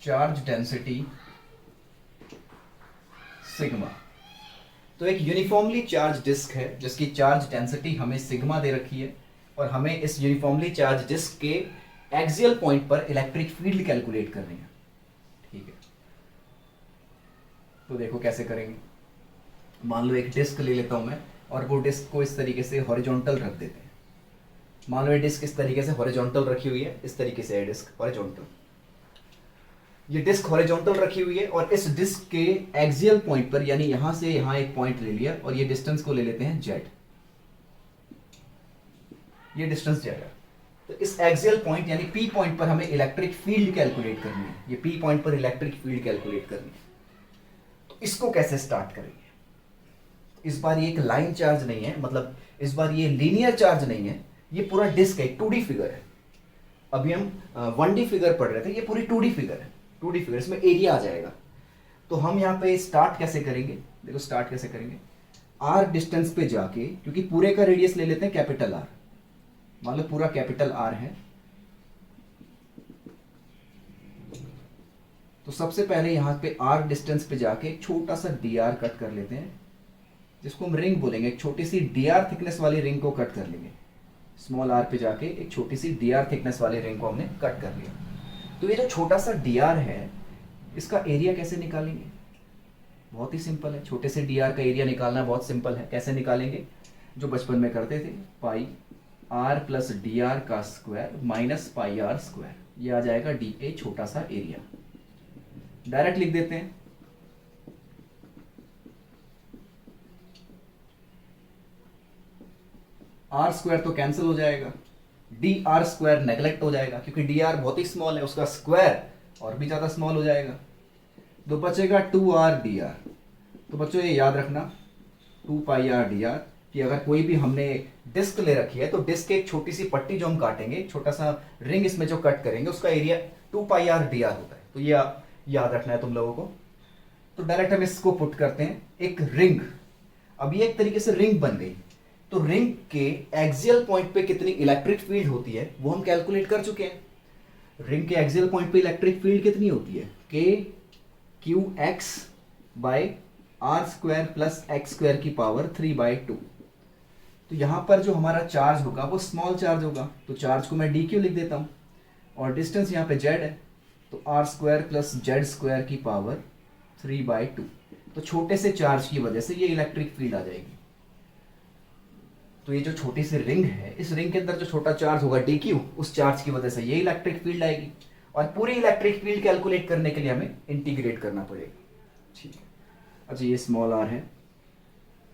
[SPEAKER 1] charge density sigma. तो एक यूनिफॉर्मली चार्ज डिस्क है जिसकी चार्ज डेंसिटी हमें सिग्मा दे रखी है, और हमें इस यूनिफॉर्मली चार्ज डिस्क के एक्सियल पॉइंट पर इलेक्ट्रिक फील्ड कैलकुलेट करनी है। ठीक है, तो देखो कैसे करेंगे। मान लो एक डिस्क ले लेता हूं मैं, और वो डिस्क को इस तरीके से हॉरिजॉन्टल रख देते हैं। मान लो ये डिस्क इस तरीके से हॉरिजॉन्टल रखी हुई है, इस तरीके से है डिस्क हॉरिजॉन्टल, ये डिस्क हॉरिजॉन्टल रखी हुई है, और इस डिस्क के एक्सियल पॉइंट पर, यानी यहां से यहां एक पॉइंट ले लिया, और ये डिस्टेंस को ले लेते हैं जेड, ये डिस्टेंस जेड है। तो इस एक्सियल पॉइंट यानी पी पॉइंट पर हमें इलेक्ट्रिक फील्ड कैलकुलेट करनी है, ये पी पॉइंट पर इलेक्ट्रिक फील्ड कैलकुलेट करनी है। तो इसको कैसे स्टार्ट करेंगे? इस बार ये एक लाइन चार्ज नहीं है, मतलब इस बार ये लीनियर चार्ज नहीं है, ये पूरा डिस्क है, 2D फिगर है। अभी हम 1D फिगर पढ़ रहे थे, ये पूरी 2D फिगर है, 2D फिगर, इसमें एरिया आ जाएगा। तो हम यहाँ पे स्टार्ट कैसे करेंगे, देखो स्टार्ट कैसे करेंगे। आर डिस्टेंस पे जाके, क्योंकि पूरे का रेडियस ले लेते हैं कैपिटल आर, मान लो पूरा कैपिटल आर है, तो सबसे पहले यहाँ पे आर डिस्टेंस पे जाके एक छोटा सा डी आर कट कर लेते हैं, जिसको हम रिंग बोलेंगे। एक छोटी सी डी आर थिकनेस वाली रिंग को कट कर लेंगे। स्मॉल आर पे जाके एक छोटी सी डी आर थिकनेस वाली रिंग को हमने कट कर लिया। तो ये जो छोटा सा डी आर है, इसका एरिया कैसे निकालेंगे? बहुत ही सिंपल है, छोटे से डी आर का एरिया निकालना बहुत सिंपल है। कैसे निकालेंगे? जो बचपन में करते थे, pi r plus d r का square minus pi r square, ये आ जाएगा डी ए, छोटा सा एरिया। डायरेक्ट लिख देते हैं, आर स्क्वायर तो कैंसिल हो जाएगा, डी आर स्क्वायर नेगलेक्ट हो जाएगा, क्योंकि डी आर बहुत ही स्मॉल है, उसका स्क्वायर और भी ज्यादा स्मॉल हो जाएगा। तो बचेगा 2r dr। तो बच्चों ये याद रखना 2 पाई आर डी आर, कि अगर कोई भी हमने डिस्क ले रखी है, तो डिस्क की एक छोटी सी पट्टी जो हम काटेंगे, छोटा सा रिंग इसमें जो कट करेंगे, उसका एरिया 2 पाई आर डी आर होता है। तो ये याद रखना है तुम लोगों को। तो डायरेक्ट हम इसको पुट करते हैं, एक रिंग। अब ये एक तरीके से रिंग बन गई। तो रिंग के एक्सियल पॉइंट पे कितनी इलेक्ट्रिक फील्ड होती है वो हम कैलकुलेट कर चुके हैं। रिंग के एक्सियल पॉइंट पे इलेक्ट्रिक फील्ड कितनी होती है? K q x by r square plus x square की पावर 3/2। तो यहां पर जो हमारा चार्ज होगा वो स्मॉल चार्ज होगा, तो चार्ज को मैं डी क्यू लिख देता हूं, और डिस्टेंस यहाँ पे जेड है, तो r square plus z square की पावर 3/2। तो छोटे से चार्ज की वजह से ये इलेक्ट्रिक फील्ड आ जाएगी। तो ये जो छोटी सी रिंग है, इस रिंग के अंदर जो छोटा चार्ज होगा डी क्यू, उस चार्ज की वजह से ये इलेक्ट्रिक फील्ड आएगी। और पूरी इलेक्ट्रिक फील्ड कैलकुलेट करने के लिए हमें इंटीग्रेट करना पड़ेगा। ठीक है, अच्छा ये स्मॉल आर है,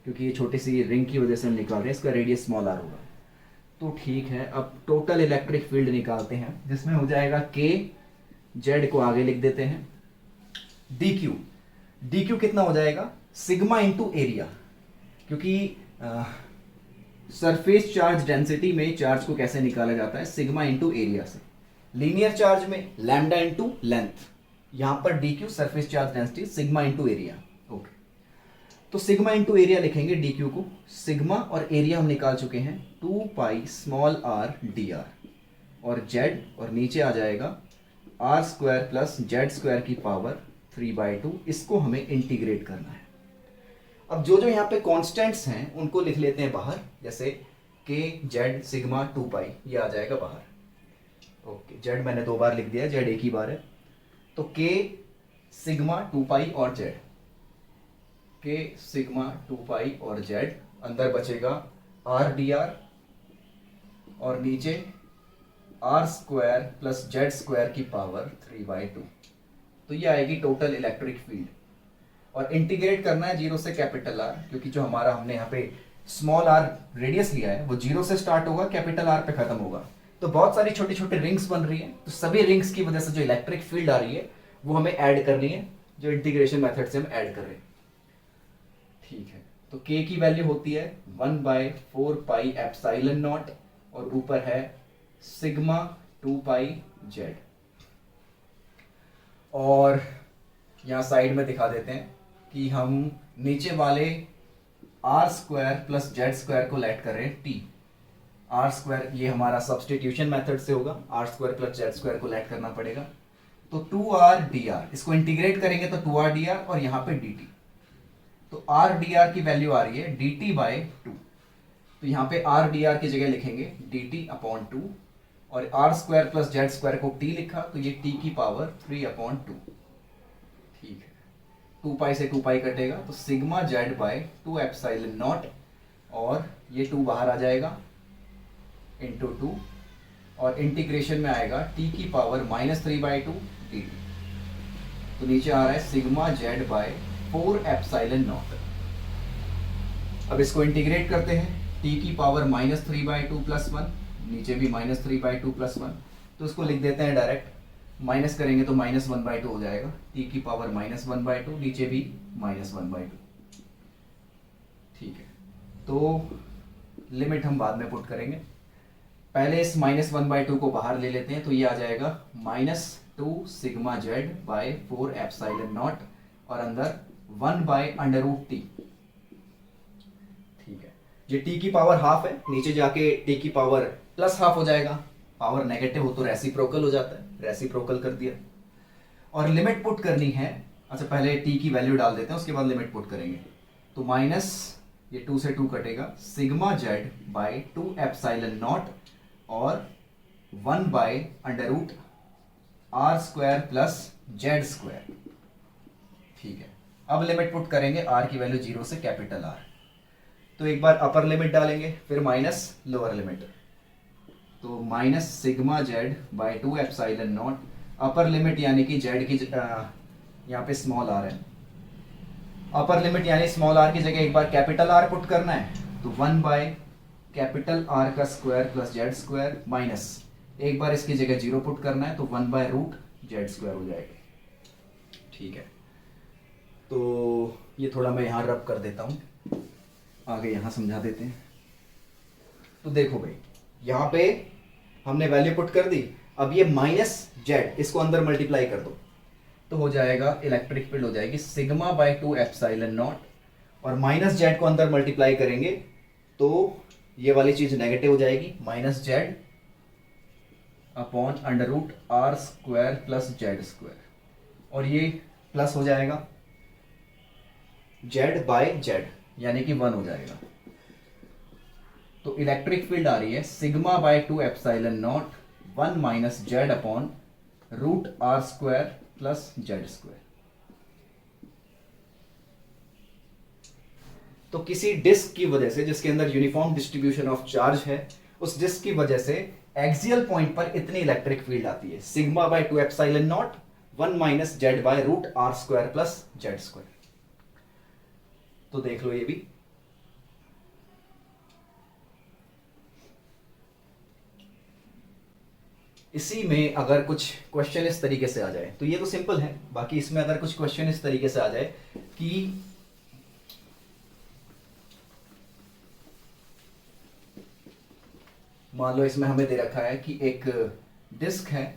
[SPEAKER 1] क्योंकि ये छोटी सी रिंग की वजह से हम निकाल रहे हैं, इसका रेडियस स्मॉल आर होगा। तो ठीक है, अब टोटल इलेक्ट्रिक फील्ड निकालते हैं, जिसमें हो जाएगा के, जेड को आगे लिख देते हैं, डी क्यू। डी क्यू कितना हो जाएगा? सिग्मा इंटू एरिया, क्योंकि सरफेस चार्ज डेंसिटी में चार्ज को कैसे निकाला जाता है? सिग्मा इंटू एरिया से। लीनियर चार्ज में लैम्डा इंटू लेंथ, यहां पर D Q surface charge density, sigma into area. Okay, तो सिग्मा इंटू एरिया लिखेंगे डी क्यू को। सिग्मा और एरिया हम निकाल चुके हैं, 2 pi small R D r, और जेड, और नीचे आ जाएगा are square plus z square की पावर 3/2। इसको हमें इंटीग्रेट करना है। अब जो जो यहाँ पे कॉन्स्टेंट्स हैं उनको लिख लेते हैं बाहर, जैसे के, जेड, सिग्मा, 2 पाई, ये आ जाएगा बाहर। ओके, जेड मैंने 2 बार लिख दिया, जेड एक ही बार है। तो के, सिग्मा, 2 पाई और जेड, के, सिग्मा, 2 पाई और जेड, अंदर बचेगा आर डी आर, और नीचे r square plus z square की पावर 3/2। तो ये आएगी टोटल इलेक्ट्रिक फील्ड। और इंटीग्रेट करना है 0 से कैपिटल आर, क्योंकि जो हमारा हमने यहाँ पे स्मॉल आर रेडियस लिया है वो 0 से स्टार्ट होगा, कैपिटल आर पे खत्म होगा। तो बहुत सारी छोटी छोटी रिंग्स बन रही है, तो सभी रिंग्स की वजह से जो इलेक्ट्रिक फील्ड आ रही है वो हमें ऐड करनी है, जो इंटीग्रेशन मेथड से हम ऐड कर रहे हैं। ठीक है, तो k की वैल्यू होती है 1/4πε0 और ऊपर है सिग्मा 2π z। और यहाँ साइड में दिखा देते हैं कि हम नीचे वाले r² प्लस z² को लेट कर रहे हैं t। r², ये हमारा सब्सटीट्यूशन मेथड से होगा, r² प्लस z² को लेट करना पड़ेगा। तो 2r dr, इसको इंटीग्रेट करेंगे तो 2r dr और यहाँ पे dt। तो r dr की वैल्यू आ रही है dt/2। तो यहाँ पे r dr की जगह लिखेंगे dt/2 और r² प्लस z² को t लिखा तो ये t की पावर 3/2। ठीक है, 2π से 2π कटेगा तो सिग्मा z/2ε0 और ये 2 बाहर आ जाएगा इंटू 2 और इंटीग्रेशन में आएगा t की पावर -3/2 dt। तो नीचे आ रहा है सिग्मा z/4ε0। अब इसको इंटीग्रेट करते हैं, t की पावर -3/2 + 1, नीचे भी -3/2 + 1, तो इसको लिख देते हैं डायरेक्ट। माइनस करेंगे तो -1/2 हो जाएगा, t की पावर -1/2, नीचे भी -1/2। ठीक है, तो लिमिट हम बाद में पुट करेंगे, पहले इस -1/2 को बाहर ले लेते हैं। तो ये आ जाएगा -2 सिग्मा z/4ε0 और अंदर 1/√t। ठीक है, ये t की पावर हाफ है, नीचे जाके t की पावर प्लस हाफ हो जाएगा। पावर नेगेटिव हो तो रेसिप्रोकल हो जाता है, रेसिप्रोकल कर दिया। और लिमिट पुट करनी है, अच्छा पहले t की वैल्यू डाल देते हैं, उसके बाद लिमिट पुट करेंगे। तो माइनस, ये 2 से 2 कटेगा, सिग्मा z/2ε0 और 1/√r² प्लस z²। ठीक है, अब लिमिट पुट करेंगे r की वैल्यू 0 से कैपिटल R। तो एक बार अपर लिमिट डालेंगे, फिर माइनस लोअर लिमिट, तो minus sigma z/2ε0 upper limit यानी कि z की यहाँ पे स्मॉल r है, अपर लिमिट यानी स्मॉल r की जगह एक बार कैपिटल R पुट करना है, तो 1/R² प्लस z² माइनस एक बार इसकी जगह 0 पुट करना है तो 1/√z² हो जाएगा। ठीक है, तो ये थोड़ा मैं यहाँ रब कर देता हूँ, आगे यहाँ समझा देते हैं। तो देखो भाई, यहाँ पे हमने वैल्यू पुट कर दी, अब ये -z इसको अंदर मल्टीप्लाई कर दो तो हो जाएगा, इलेक्ट्रिक फील्ड हो जाएगी सिग्मा/2ε0 और -z को अंदर मल्टीप्लाई करेंगे तो ये वाली चीज नेगेटिव हो जाएगी, -z/√r² प्लस z² और ये प्लस हो जाएगा z/z यानी कि 1 हो जाएगा। तो इलेक्ट्रिक फील्ड आ रही है सिग्मा/2ε0 1 - z/√r² प्लस z²। तो किसी डिस्क की वजह से जिसके अंदर यूनिफॉर्म डिस्ट्रीब्यूशन ऑफ चार्ज है, उस डिस्क की वजह से एक्सियल पॉइंट पर इतनी इलेक्ट्रिक फील्ड आती है सिग्मा/2ε0 1 - z/√r² प्लस z²। तो देख लो ये भी, इसी में अगर कुछ क्वेश्चन इस तरीके से आ जाए तो ये तो सिंपल है, बाकी इसमें अगर कुछ क्वेश्चन इस तरीके से आ जाए कि मान लो इसमें हमें दे रखा है कि एक डिस्क है,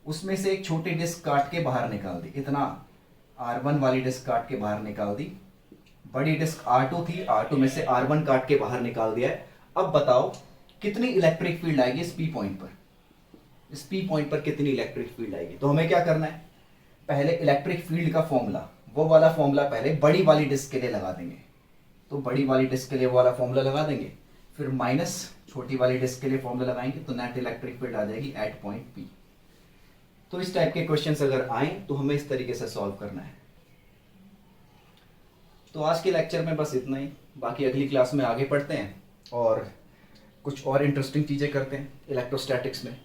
[SPEAKER 1] उसमें से एक छोटी डिस्क काट के बाहर निकाल दी, इतना R1 वाली डिस्क काट के बाहर निकाल दी, बड़ी डिस्क R2 थी, R2 में से R1 काट के बाहर निकाल दिया है। अब बताओ कितनी इलेक्ट्रिक फील्ड आएगी इस P पॉइंट पर, इस P पॉइंट पर कितनी इलेक्ट्रिक फील्ड आएगी। तो हमें क्या करना है, पहले इलेक्ट्रिक फील्ड का फॉर्मूला, वो वाला फॉर्मूला पहले बड़ी वाली डिस्क के लिए लगा देंगे, तो बड़ी वाली डिस्क के लिए वो वाला फॉर्मूला लगा देंगे, फिर माइनस छोटी वाली डिस्क के लिए फॉर्मूला लगाएंगे, तो नेट इलेक्ट्रिक फील्ड आ जाएगी एट पॉइंट P। तो इस टाइप के क्वेश्चंस अगर आए तो हमें इस तरीके से सॉल्व करना है। तो आज के लेक्चर में बस इतना ही, बाकी अगली क्लास में आगे पढ़ते हैं और कुछ और इंटरेस्टिंग चीज़ें करते हैं इलेक्ट्रोस्टैटिक्स में।